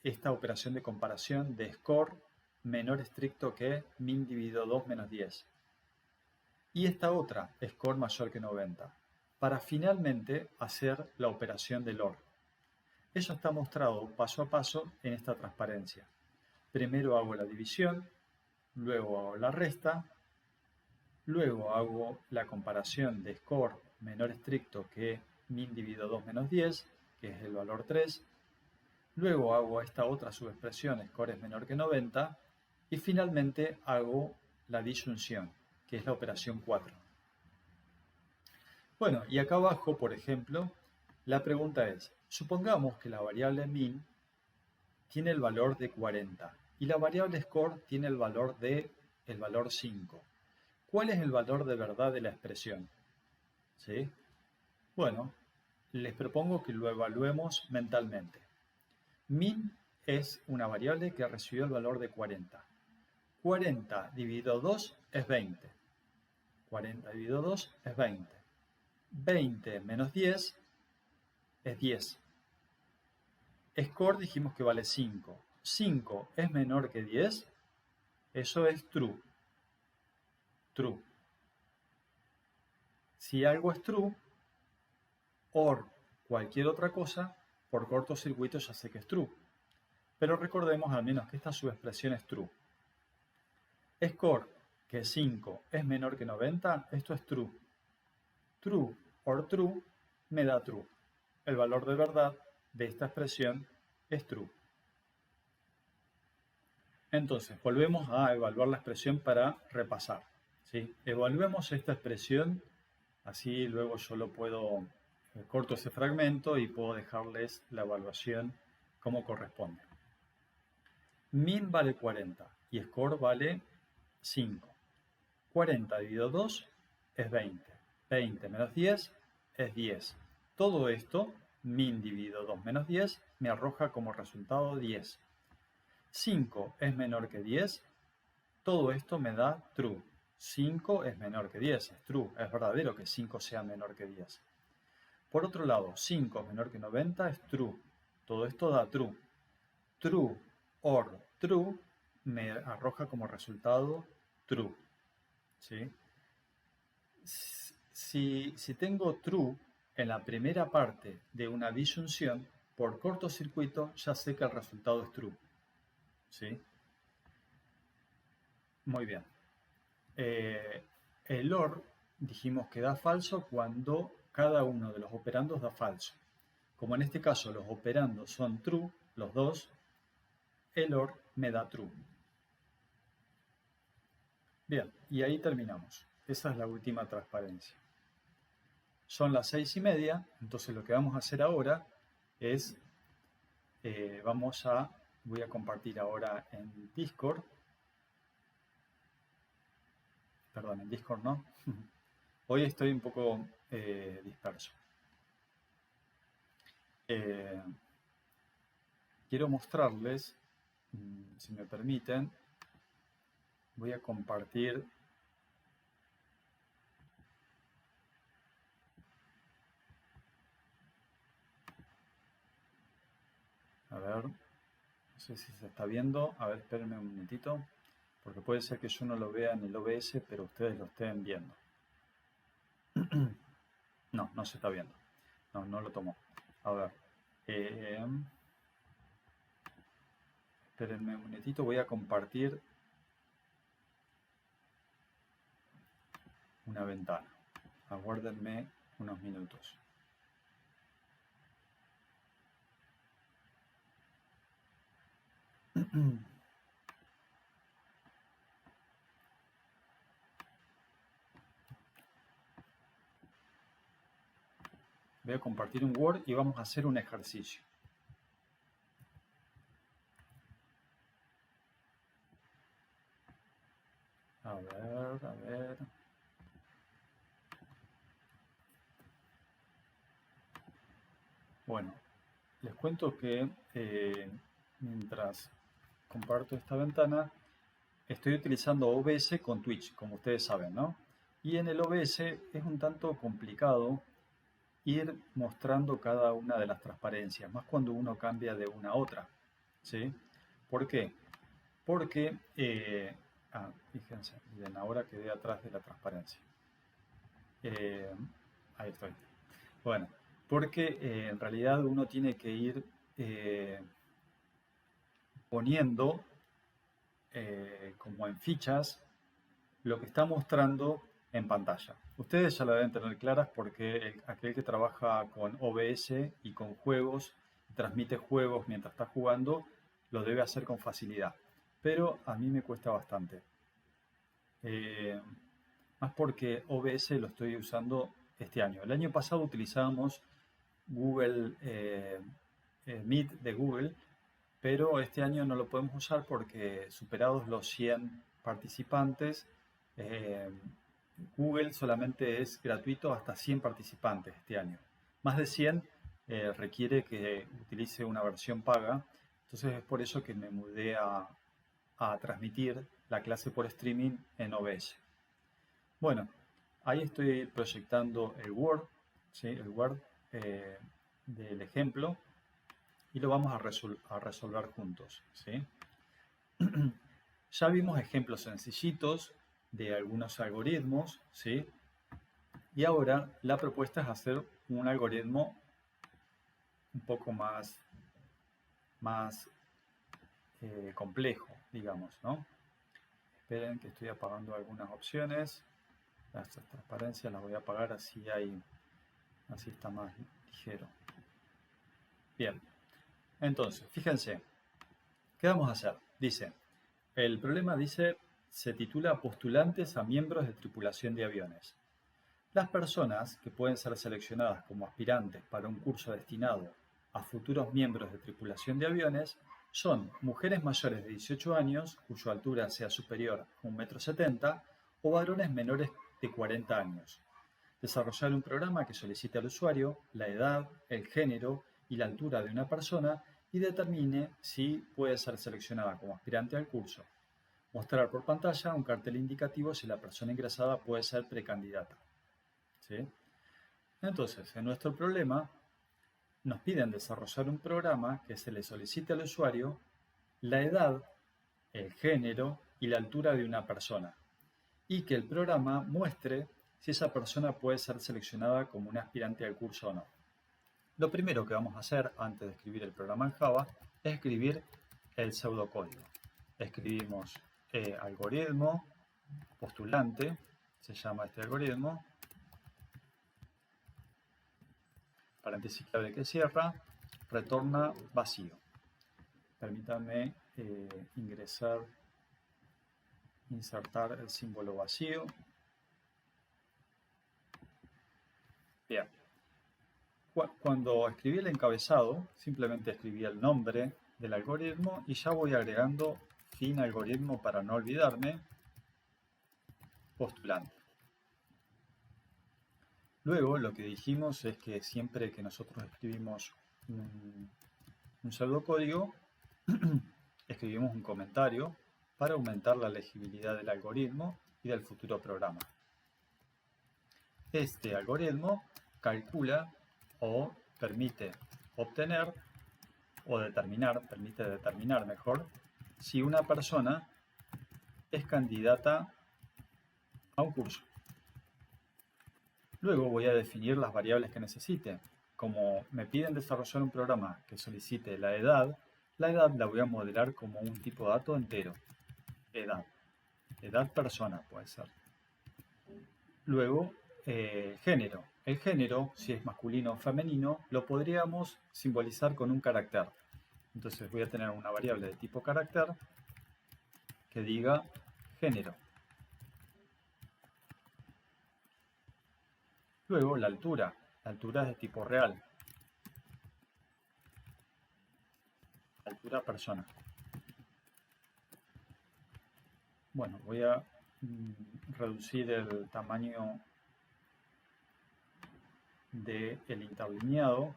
esta operación de comparación de score menor estricto que min dividido 2 menos 10. Y esta otra, score mayor que 90, para finalmente hacer la operación del OR. Eso está mostrado paso a paso en esta transparencia. Primero hago la división, luego hago la resta, luego hago la comparación de score menor estricto que min dividido 2 menos 10, que es el valor 3. Luego hago esta otra subexpresión, score es menor que 90. Y finalmente hago la disyunción, que es la operación 4. Bueno, y acá abajo, por ejemplo, la pregunta es, supongamos que la variable min tiene el valor de 40 y la variable score tiene el valor 5. ¿Cuál es el valor de verdad de la expresión? ¿Sí? Bueno, les propongo que lo evaluemos mentalmente. Min es una variable que recibió el valor de 40. 40 dividido 2 es 20. 40 dividido 2 es 20. 20 menos 10 es 10. Score dijimos que vale 5. 5 es menor que 10. Eso es true. True. Si algo es true, or cualquier otra cosa, por cortocircuito ya sé que es true. Pero recordemos al menos que esta subexpresión es true. Score, que 5 es menor que 90, esto es true. True or true me da true. El valor de verdad de esta expresión es true. Entonces, volvemos a evaluar la expresión para repasar, ¿sí? Evaluemos esta expresión, así luego yo lo puedo, corto ese fragmento y puedo dejarles la evaluación como corresponde. Min vale 40 y score vale 5. 40 dividido 2 es 20. 20 menos 10 es 10. Todo esto, min dividido 2 menos 10, me arroja como resultado 10. 5 es menor que 10. Todo esto me da true. 5 es menor que 10, es true, es verdadero que 5 sea menor que 10. Por otro lado, 5 es menor que 90 es true. Todo esto da true. True or true me arroja como resultado true. ¿Sí? Si tengo true en la primera parte de una disyunción, por cortocircuito ya sé que el resultado es true. ¿Sí? Muy bien. El OR dijimos que da falso cuando cada uno de los operandos da falso. Como en este caso los operandos son true, los dos, el OR me da true. Bien, y ahí terminamos. Esa es la última transparencia. Son las 6:30, entonces lo que vamos a hacer ahora es, voy a compartir ahora en Discord. Perdón, en Discord no. Hoy estoy un poco disperso. Quiero mostrarles, si me permiten, voy a compartir a ver, no sé si se está viendo, a ver, espérenme un minutito, porque puede ser que yo no lo vea en el OBS, pero ustedes lo estén viendo. No, no se está viendo, no lo tomó. A ver, espérenme un minutito, voy a compartir una ventana. Aguárdenme unos minutos. Voy a compartir un Word y vamos a hacer un ejercicio. A ver. Bueno, les cuento que mientras comparto esta ventana, estoy utilizando OBS con Twitch, como ustedes saben, ¿no? Y en el OBS es un tanto complicado ir mostrando cada una de las transparencias, más cuando uno cambia de una a otra. ¿sí? ¿Por qué? Porque, fíjense, bien, ahora quedé atrás de la transparencia. Eh, Ahí estoy. Bueno, porque en realidad uno tiene que ir poniendo como en fichas lo que está mostrando en pantalla. Ustedes ya lo deben tener claras porque aquel que trabaja con OBS y con juegos, transmite juegos mientras está jugando, lo debe hacer con facilidad. Pero a mí me cuesta bastante. Eh, Más porque OBS lo estoy usando este año. El año pasado utilizábamos Google Meet de Google, pero este año no lo podemos usar porque superados los 100 participantes, eh, Google solamente es gratuito hasta 100 participantes este año. Más de 100 requiere que utilice una versión paga, entonces es por eso que me mudé a transmitir la clase por streaming en OBS. Bueno, ahí estoy proyectando el Word, ¿sí? El Word del ejemplo y lo vamos a resolver juntos, ¿sí? Ya vimos ejemplos sencillitos de algunos algoritmos, ¿sí? Y ahora la propuesta es hacer un algoritmo un poco más complejo, digamos, ¿no? Esperen que estoy apagando algunas opciones. Las transparencias las voy a apagar así está más ligero. Bien, entonces, fíjense, ¿qué vamos a hacer? Dice, el problema dice, se titula Postulantes a miembros de tripulación de aviones. Las personas que pueden ser seleccionadas como aspirantes para un curso destinado a futuros miembros de tripulación de aviones son mujeres mayores de 18 años, cuya altura sea superior a 1,70 m, o varones menores de 40 años. Desarrollar un programa que solicite al usuario la edad, el género y la altura de una persona y determine si puede ser seleccionada como aspirante al curso. Mostrar por pantalla un cartel indicativo si la persona ingresada puede ser precandidata. ¿Sí? Entonces, en nuestro problema, nos piden desarrollar un programa que se le solicite al usuario la edad, el género y la altura de una persona, y que el programa muestre si esa persona puede ser seleccionada como un aspirante al curso o no. Lo primero que vamos a hacer antes de escribir el programa en Java es escribir el pseudocódigo. Escribimos algoritmo, postulante, se llama este algoritmo, paréntesis clave que cierra, retorna vacío. Permítanme insertar el símbolo vacío. Bien. Cuando escribí el encabezado, simplemente escribí el nombre del algoritmo y ya voy agregando fin algoritmo para no olvidarme, postulante. Luego lo que dijimos es que siempre que nosotros escribimos un pseudocódigo, escribimos un comentario para aumentar la legibilidad del algoritmo y del futuro programa. Este algoritmo calcula o permite obtener o permite determinar mejor, si una persona es candidata a un curso. Luego voy a definir las variables que necesite. Como me piden desarrollar un programa que solicite la edad la voy a modelar como un tipo de dato entero. Edad persona puede ser. Luego, género. El género, si es masculino o femenino, lo podríamos simbolizar con un carácter. Entonces voy a tener una variable de tipo carácter que diga género. Luego la altura. La altura es de tipo real. Altura persona. Bueno, voy a reducir el tamaño del interlineado.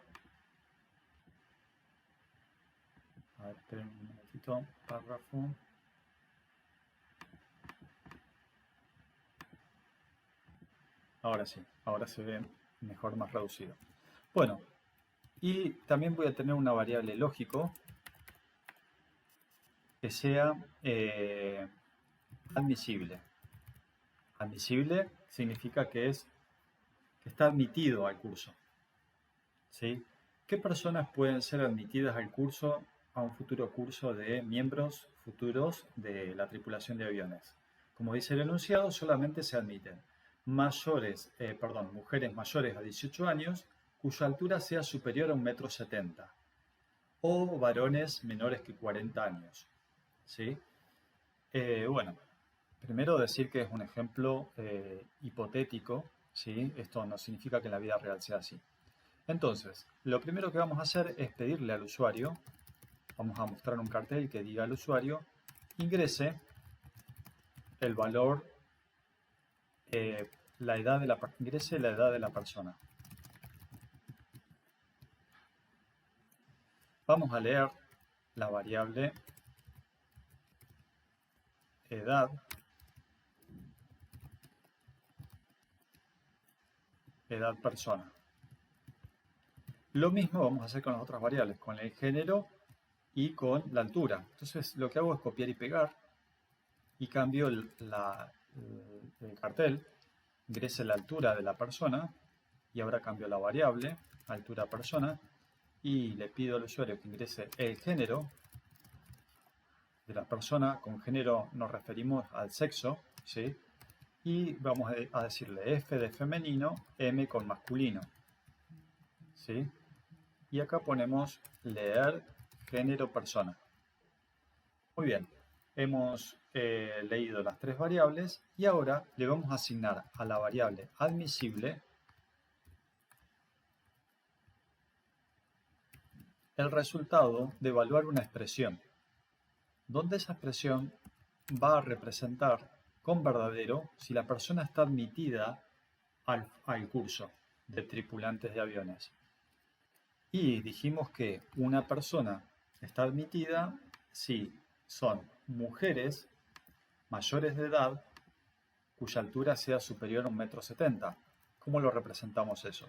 A ver, esperen un momentito. Párrafo. Ahora sí, ahora se ve mejor, más reducido. Bueno, y también voy a tener una variable lógico que sea admisible. Admisible significa que está admitido al curso. ¿Sí? ¿Qué personas pueden ser admitidas al curso, a un futuro curso de miembros futuros de la tripulación de aviones? Como dice el enunciado, solamente se admiten mujeres mayores a 18 años cuya altura sea superior a 1,70 m o varones menores que 40 años. ¿Sí? Bueno, primero decir que es un ejemplo hipotético, ¿sí? Esto no significa que en la vida real sea así. Entonces, lo primero que vamos a hacer es pedirle al usuario, vamos a mostrar un cartel que diga al usuario, ingrese el valor, ingrese la edad de la persona. Vamos a leer la variable edad persona. Lo mismo vamos a hacer con las otras variables, con el género y con la altura. Entonces lo que hago es copiar y pegar y cambio el cartel, ingrese la altura de la persona y ahora cambio la variable altura persona y le pido al usuario que ingrese el género de la persona. Con género nos referimos al sexo, ¿sí? Y vamos a decirle F de femenino, M con masculino, ¿sí? Y acá ponemos leer género persona. Muy bien, hemos leído las tres variables y ahora le vamos a asignar a la variable admisible el resultado de evaluar una expresión, donde esa expresión va a representar con verdadero si la persona está admitida al curso de tripulantes de aviones. Y dijimos que una persona está admitida si son mujeres mayores de edad cuya altura sea superior a 1,70 m. ¿Cómo lo representamos eso?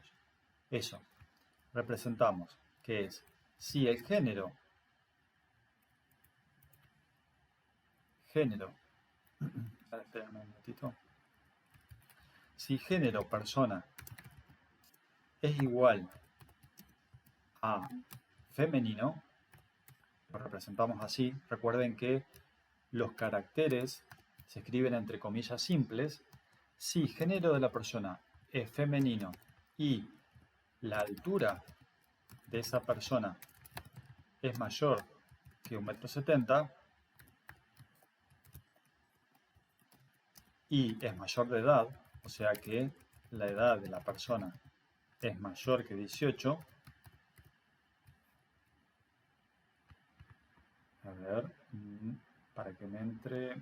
Representamos que es si el género, espérame un momentito, si género persona es igual a femenino, lo representamos así. Recuerden que los caracteres se escriben entre comillas simples. Si género de la persona es femenino y la altura de esa persona es mayor que 1,70 m y es mayor de edad, o sea que la edad de la persona es mayor que 18. A ver, para que me entre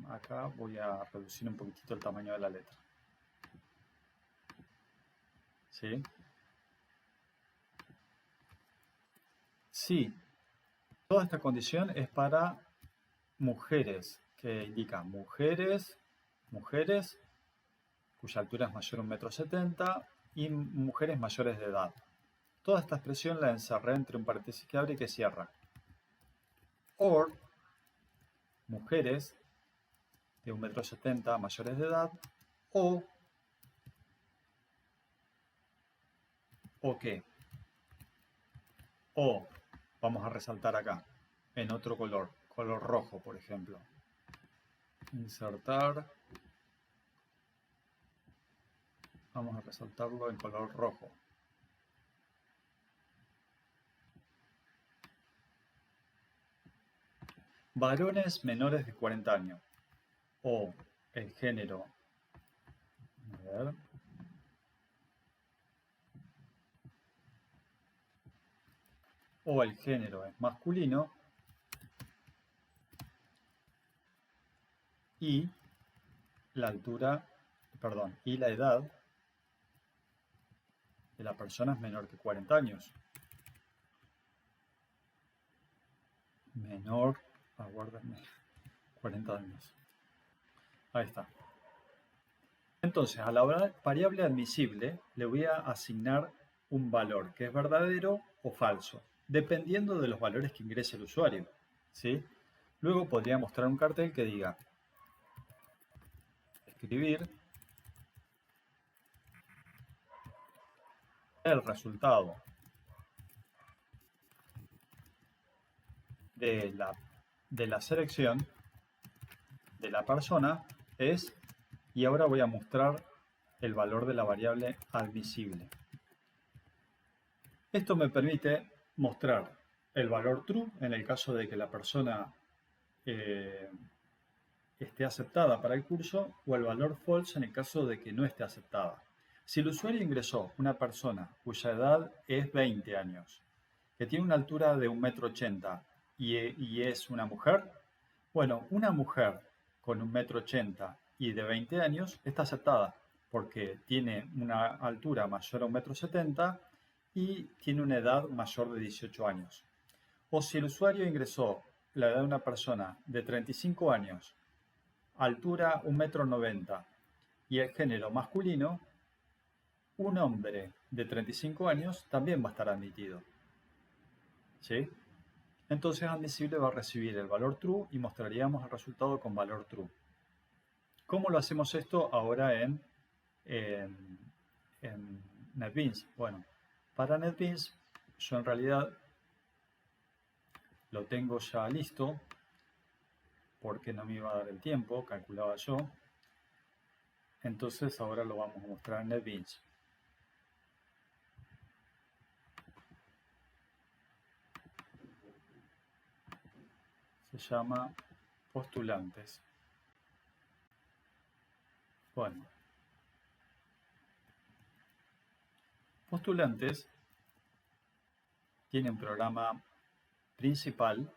acá voy a reducir un poquitito el tamaño de la letra. ¿Sí? Sí, toda esta condición es para mujeres, que indica mujeres cuya altura es mayor a 1,70 m y mujeres mayores de edad. Toda esta expresión la encerré entre un paréntesis que abre y que cierra. Or, mujeres de 1,70 m mayores de edad, o qué, o vamos a resaltar acá en otro color rojo, por ejemplo. Insertar, vamos a resaltarlo en color rojo. Varones menores de 40 años o el género, a ver, o el género es masculino y la altura, y la edad de la persona es menor que 40 años. Menor, aguárdame, 40 años. Ahí está. Entonces, a la variable admisible le voy a asignar un valor que es verdadero o falso, dependiendo de los valores que ingrese el usuario, ¿sí? Luego podría mostrar un cartel que diga escribir el resultado de la selección de la persona es, y ahora voy a mostrar el valor de la variable admisible. Esto me permite mostrar el valor true en el caso de que la persona esté aceptada para el curso o el valor false en el caso de que no esté aceptada. Si el usuario ingresó una persona cuya edad es 20 años, que tiene una altura de 1,80 m y es una mujer, bueno, una mujer con 1,80 m y de 20 años está aceptada porque tiene una altura mayor a 1,70 m y tiene una edad mayor de 18 años. O si el usuario ingresó la edad de una persona de 35 años, altura 1,90 m y el género masculino, un hombre de 35 años también va a estar admitido. ¿Sí? Entonces admisible va a recibir el valor true y mostraríamos el resultado con valor true. ¿Cómo lo hacemos esto ahora en NetBeans? Bueno, para NetBeans yo en realidad lo tengo ya listo porque no me iba a dar el tiempo, calculaba yo. Entonces ahora lo vamos a mostrar en NetBeans. Se llama postulantes. Bueno, postulantes tiene un programa principal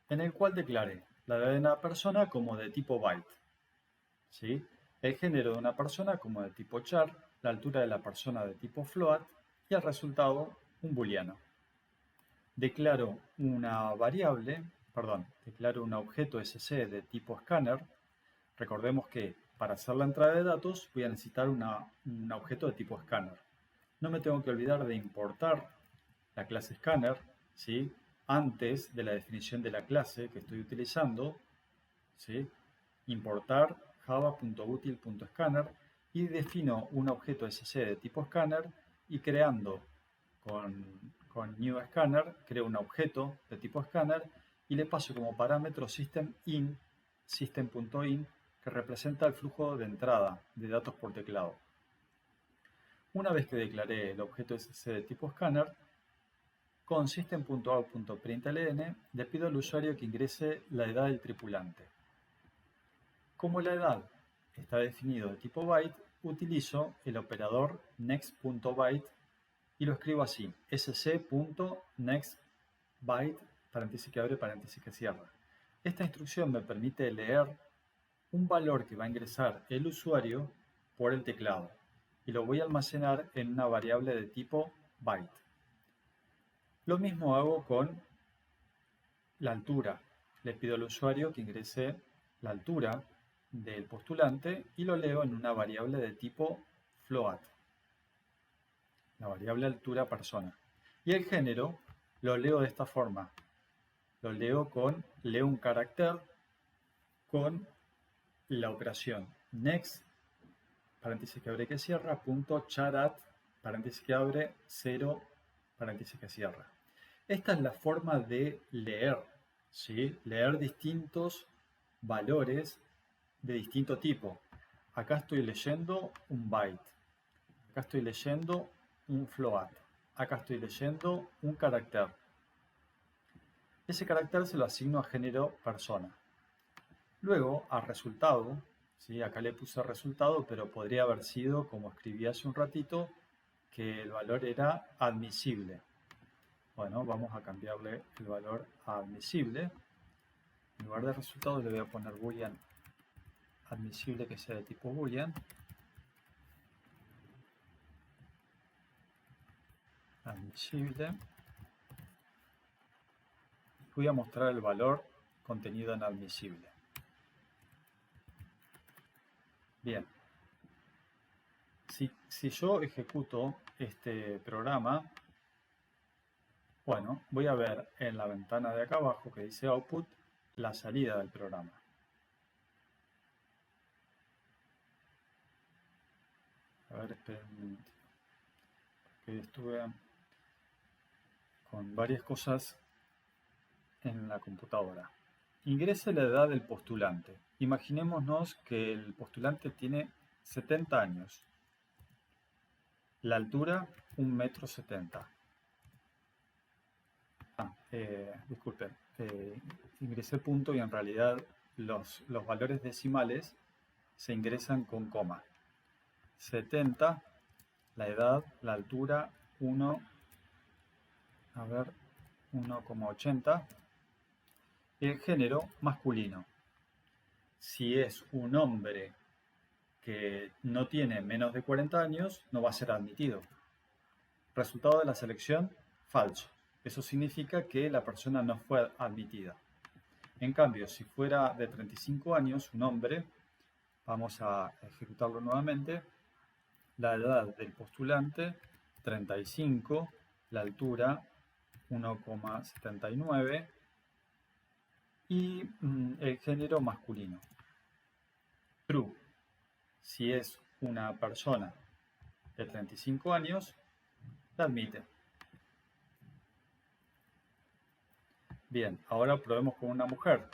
en el cual declaré la edad de una persona como de tipo byte, ¿sí? El género de una persona como de tipo char, la altura de la persona de tipo float y el resultado un booleano. Declaro una variable, declaro un objeto SC de tipo scanner. Recordemos que para hacer la entrada de datos voy a necesitar un objeto de tipo scanner. No me tengo que olvidar de importar la clase scanner, ¿sí? Antes de la definición de la clase que estoy utilizando, ¿sí? Importar java.util.scanner y defino un objeto SC de tipo scanner y creando con new scanner creo un objeto de tipo scanner y le paso como parámetro system.in que representa el flujo de entrada de datos por teclado. Una vez que declaré el objeto SC de tipo scanner, con system.out.println le pido al usuario que ingrese la edad del tripulante. Como la edad está definido de tipo byte, utilizo el operador next.byte y lo escribo así, sc.nextByte, paréntesis que abre, paréntesis que cierra. Esta instrucción me permite leer un valor que va a ingresar el usuario por el teclado y lo voy a almacenar en una variable de tipo byte. Lo mismo hago con la altura. Le pido al usuario que ingrese la altura del postulante y lo leo en una variable de tipo float, la variable altura persona. Y el género lo leo de esta forma. Lo leo un carácter con la operación next, paréntesis que abre que cierra, punto charat, paréntesis que abre, 0, paréntesis que cierra. Esta es la forma de leer, ¿sí? Leer distintos valores de distinto tipo. Acá estoy leyendo un byte. Acá estoy leyendo un float. Acá estoy leyendo un carácter. Ese carácter se lo asigno a género persona. Luego, a resultado, ¿sí? Acá le puse resultado, pero podría haber sido, como escribí hace un ratito, que el valor era admisible. Bueno, vamos a cambiarle el valor a admisible. En lugar de resultado le voy a poner boolean admisible que sea de tipo boolean. Admisible. Voy a mostrar el valor contenido en admisible. Bien. Si yo ejecuto este programa, bueno, voy a ver en la ventana de acá abajo que dice output, la salida del programa. A ver, esperen un minutito, porque estuve con varias cosas en la computadora. Ingrese la edad del postulante. Imaginémonos que el postulante tiene 70 años. La altura, 1,70 m. Disculpen, ingresé punto y en realidad los valores decimales se ingresan con coma. 70, la edad, la altura, 1,80. El género, masculino. Si es un hombre que no tiene menos de 40 años, no va a ser admitido. Resultado de la selección, falso. Eso significa que la persona no fue admitida. En cambio, si fuera de 35 años, un hombre, vamos a ejecutarlo nuevamente. La edad del postulante, 35, la altura, 1,79 y el género masculino. True. Si es una persona de 35 años, la admite. Bien, ahora probemos con una mujer.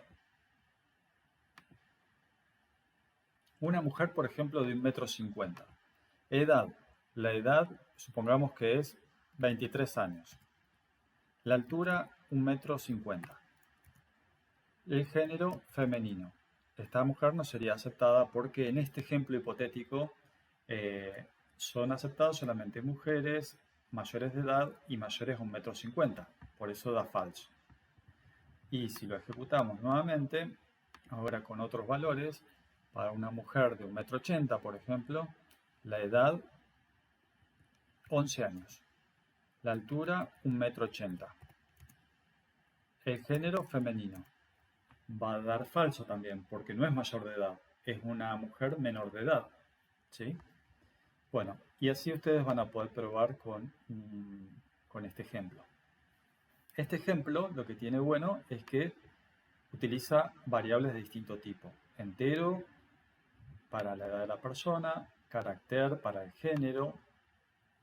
Una mujer, por ejemplo, de 1,50 m. Edad. La edad, supongamos que es 23 años. La altura, 1,50 m. El género, femenino. Esta mujer no sería aceptada porque en este ejemplo hipotético son aceptadas solamente mujeres mayores de edad y mayores a 1,50 m. Por eso da falso. Y si lo ejecutamos nuevamente, ahora con otros valores, para una mujer de 1,80 m, por ejemplo, la edad, 11 años. La altura, 1,80 m. El género, femenino. Va a dar falso también, porque no es mayor de edad, es una mujer menor de edad. ¿Sí? Bueno, y así ustedes van a poder probar con este ejemplo. Este ejemplo lo que tiene bueno es que utiliza variables de distinto tipo. Entero para la edad de la persona, carácter para el género,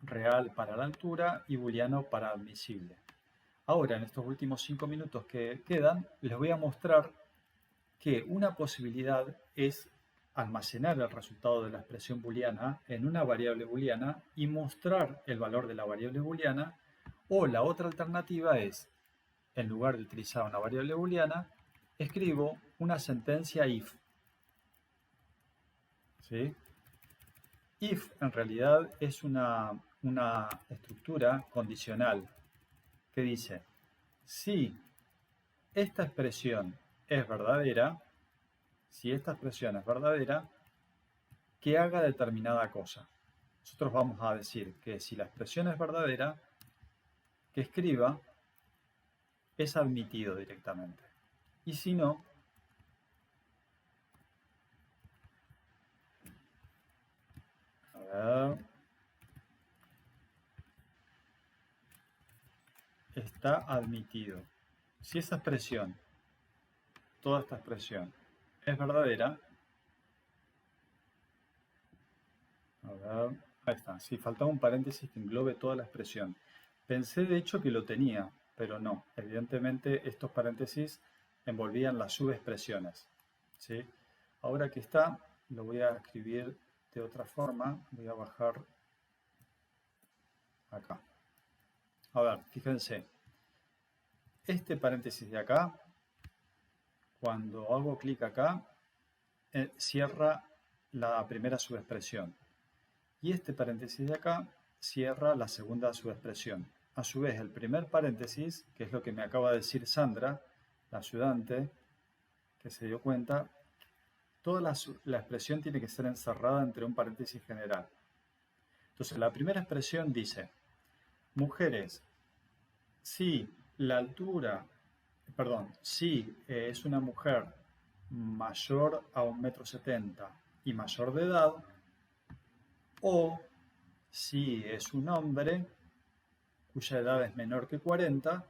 real para la altura y booleano para admisible. Ahora, en estos últimos 5 minutos que quedan, les voy a mostrar que una posibilidad es almacenar el resultado de la expresión booleana en una variable booleana y mostrar el valor de la variable booleana, o la otra alternativa es, en lugar de utilizar una variable booleana, escribo una sentencia if. ¿Sí? If en realidad es una estructura condicional que dice, si esta expresión es verdadera, que haga determinada cosa. Nosotros vamos a decir que si la expresión es verdadera, que escriba es admitido directamente. Y si no, está admitido. Si esa expresión, toda esta expresión, es verdadera, ahí está, si faltaba un paréntesis que englobe toda la expresión. Pensé de hecho que lo tenía, pero no. Evidentemente estos paréntesis envolvían las subexpresiones. ¿Sí? Ahora que está, lo voy a escribir de otra forma. Voy a bajar acá. A ver, fíjense. Este paréntesis de acá, cuando hago clic acá, cierra la primera subexpresión. Y este paréntesis de acá cierra la segunda subexpresión. A su vez, el primer paréntesis, que es lo que me acaba de decir Sandra, la ayudante, que se dio cuenta, toda la expresión tiene que ser encerrada entre un paréntesis general. Entonces, la primera expresión dice, mujeres, si la altura, si es una mujer mayor a 1,70 m y mayor de edad, o si es un hombre cuya edad es menor que 40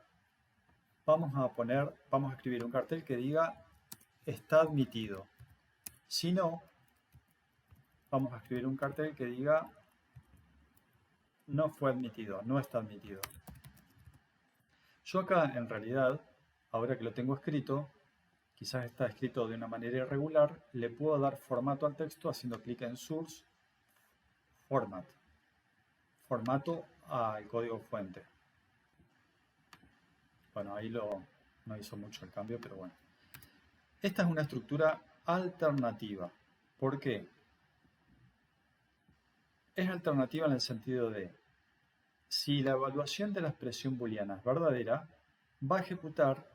vamos a escribir un cartel que diga está admitido. Si no, vamos a escribir un cartel que diga no fue admitido, no está admitido. Yo acá, en realidad, ahora que lo tengo escrito, quizás está escrito de una manera irregular, le puedo dar formato al texto haciendo clic en Source, Format, formato al código fuente. Bueno, ahí no hizo mucho el cambio, pero bueno. Esta es una estructura alternativa. ¿Por qué? Es alternativa en el sentido de, si la evaluación de la expresión booleana es verdadera, va a ejecutar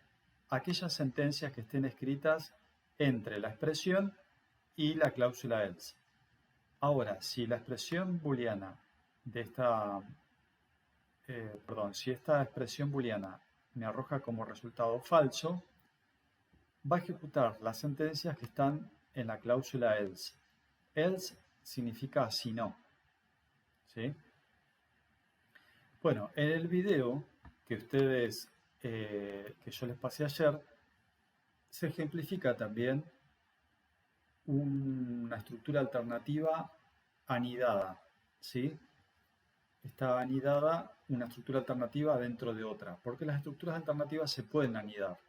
aquellas sentencias que estén escritas entre la expresión y la cláusula else. Ahora, si la expresión booleana de si esta expresión booleana me arroja como resultado falso, va a ejecutar las sentencias que están en la cláusula else. Else significa si no. ¿Sí? Bueno, en el video que yo les pasé ayer, se ejemplifica también una estructura alternativa anidada, ¿sí? Está anidada una estructura alternativa dentro de otra, porque las estructuras alternativas se pueden anidar.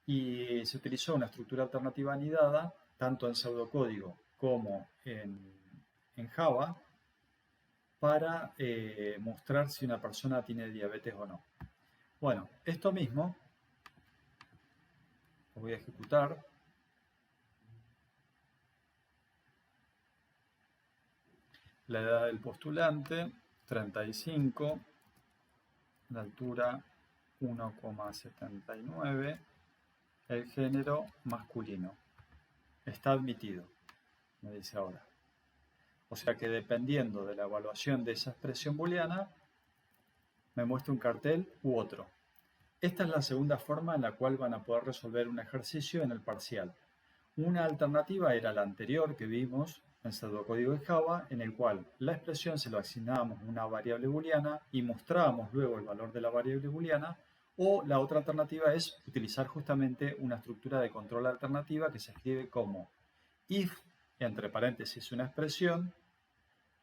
Y se utilizó una estructura alternativa anidada, tanto en pseudocódigo como en Java, para mostrar si una persona tiene diabetes o no. Bueno, esto mismo lo voy a ejecutar. La edad del postulante, 35, la altura 1,79, el género masculino. Está admitido, me dice ahora. O sea que dependiendo de la evaluación de esa expresión booleana, me muestra un cartel u otro. Esta es la segunda forma en la cual van a poder resolver un ejercicio en el parcial. Una alternativa era la anterior que vimos en pseudocódigo de Java, en el cual la expresión se lo asignábamos a una variable booleana y mostrábamos luego el valor de la variable booleana, o la otra alternativa es utilizar justamente una estructura de control alternativa que se escribe como if, entre paréntesis, una expresión,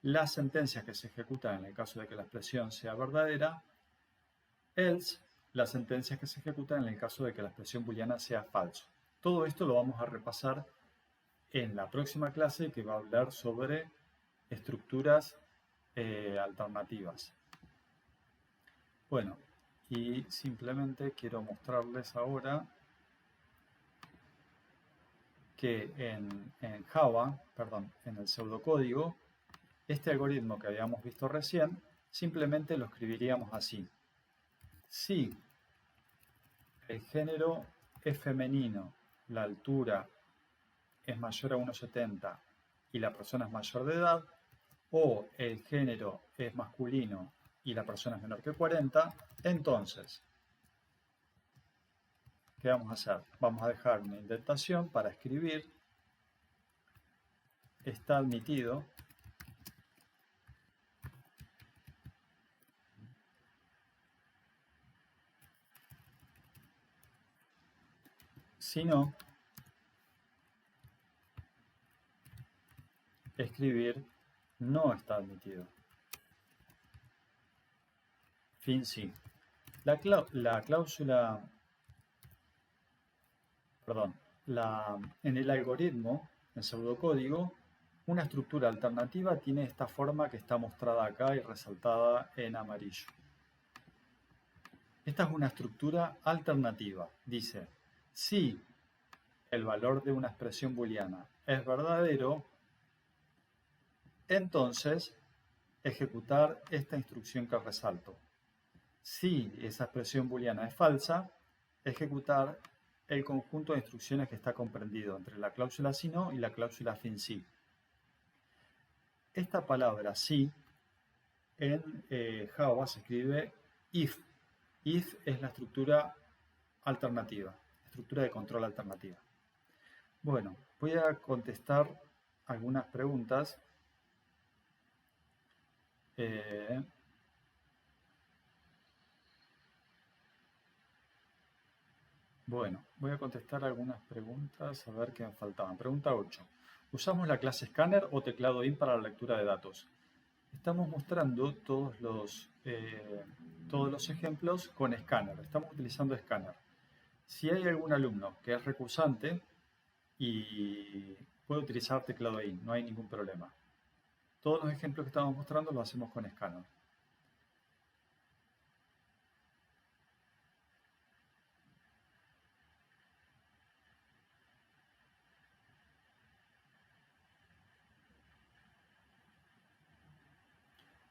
las sentencias que se ejecutan en el caso de que la expresión sea verdadera, else, las sentencias que se ejecutan en el caso de que la expresión booleana sea falso. Todo esto lo vamos a repasar en la próxima clase, que va a hablar sobre estructuras alternativas. Bueno, y simplemente quiero mostrarles ahora que en Java, en el pseudocódigo, este algoritmo que habíamos visto recién, simplemente lo escribiríamos así. Si el género es femenino, la altura es mayor a 1,70 y la persona es mayor de edad, o el género es masculino y la persona es menor que 40, entonces, ¿qué vamos a hacer? Vamos a dejar una indentación para escribir está admitido si no, escribir no está admitido. Fin sí. La cláusula, en el algoritmo, en pseudocódigo, una estructura alternativa tiene esta forma que está mostrada acá y resaltada en amarillo. Esta es una estructura alternativa. Dice, si el valor de una expresión booleana es verdadero, entonces ejecutar esta instrucción que resalto. Si esa expresión booleana es falsa, ejecutar el conjunto de instrucciones que está comprendido entre la cláusula si no y la cláusula fin sí. Esta palabra si en Java se escribe if. If es la estructura alternativa, estructura de control alternativa. Bueno, voy a contestar algunas preguntas. Bueno, voy a contestar algunas preguntas, a ver qué me faltaban. Pregunta 8. ¿Usamos la clase escáner o teclado IN para la lectura de datos? Estamos mostrando todos los ejemplos con escáner. Estamos utilizando escáner. Si hay algún alumno que es recursante y puede utilizar teclado IN, no hay ningún problema. Todos los ejemplos que estamos mostrando los hacemos con escáner.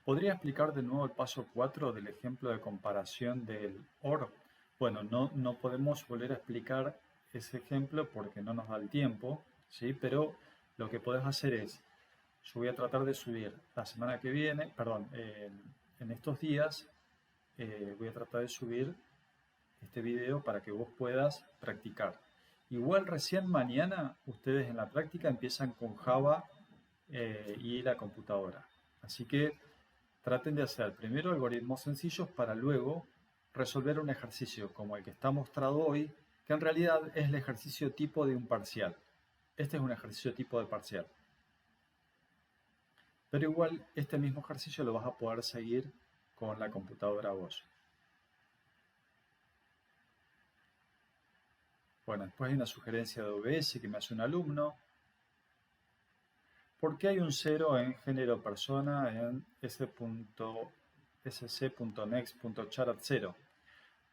¿Podría explicar de nuevo el paso 4 del ejemplo de comparación del OR? Bueno, no podemos volver a explicar ese ejemplo porque no nos da el tiempo, ¿sí? Pero lo que podés hacer es, yo voy a tratar de subir la semana que viene, perdón, en estos días, voy a tratar de subir este video para que vos puedas practicar. Igual recién mañana ustedes en la práctica empiezan con Java y la computadora. Así que traten de hacer primero algoritmos sencillos para luego resolver un ejercicio como el que está mostrado hoy, que en realidad es el ejercicio tipo de un parcial. Este es un ejercicio tipo de parcial. Pero igual este mismo ejercicio lo vas a poder seguir con la computadora vos. Bueno, después hay una sugerencia de OBS que me hace un alumno. ¿Por qué hay un 0 en género persona en sc.next.chart 0?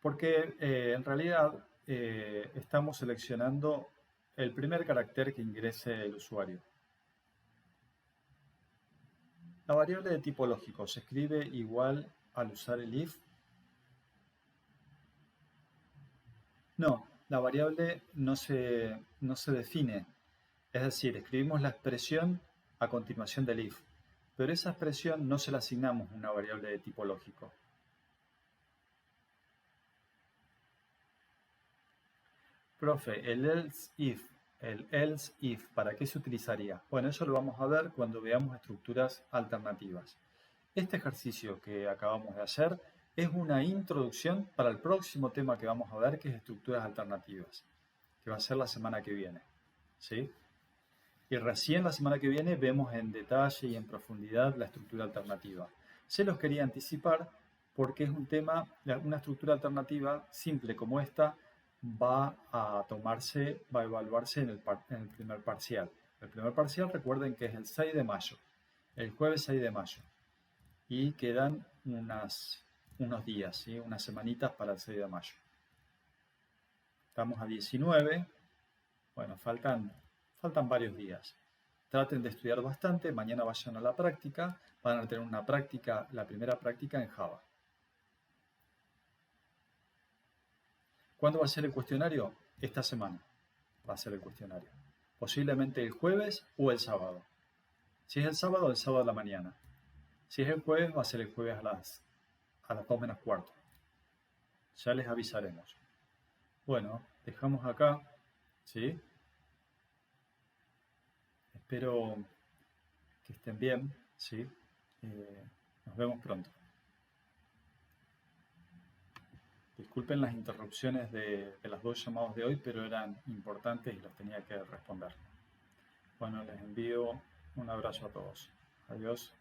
Porque en realidad estamos seleccionando el primer carácter que ingrese el usuario. La variable de tipo lógico se escribe igual al usar el if. No, la variable no se define. Es decir, escribimos la expresión a continuación del if, pero esa expresión no se la asignamos a una variable de tipo lógico. Profe, el else if, ¿para qué se utilizaría? Bueno, eso lo vamos a ver cuando veamos estructuras alternativas. Este ejercicio que acabamos de hacer es una introducción para el próximo tema que vamos a ver, que es estructuras alternativas, que va a ser la semana que viene, ¿sí? Y recién la semana que viene vemos en detalle y en profundidad la estructura alternativa. Se los quería anticipar porque es un tema, una estructura alternativa simple como esta va a evaluarse en el primer parcial. El primer parcial, recuerden que es el 6 de mayo, el jueves 6 de mayo. Y quedan unos días, ¿sí? Unas semanitas para el 6 de mayo. Estamos a 19, bueno, faltan varios días. Traten de estudiar bastante, mañana vayan a la práctica, van a tener una práctica, la primera práctica en Java. ¿Cuándo va a ser el cuestionario? Esta semana va a ser el cuestionario. Posiblemente el jueves o el sábado. Si es el sábado a la mañana. Si es el jueves, va a ser el jueves a las 2 menos cuarto. Ya les avisaremos. Bueno, dejamos acá, ¿sí? Espero que estén bien, ¿sí? Nos vemos pronto. Disculpen las interrupciones de los dos llamados de hoy, pero eran importantes y los tenía que responder. Bueno, les envío un abrazo a todos. Adiós.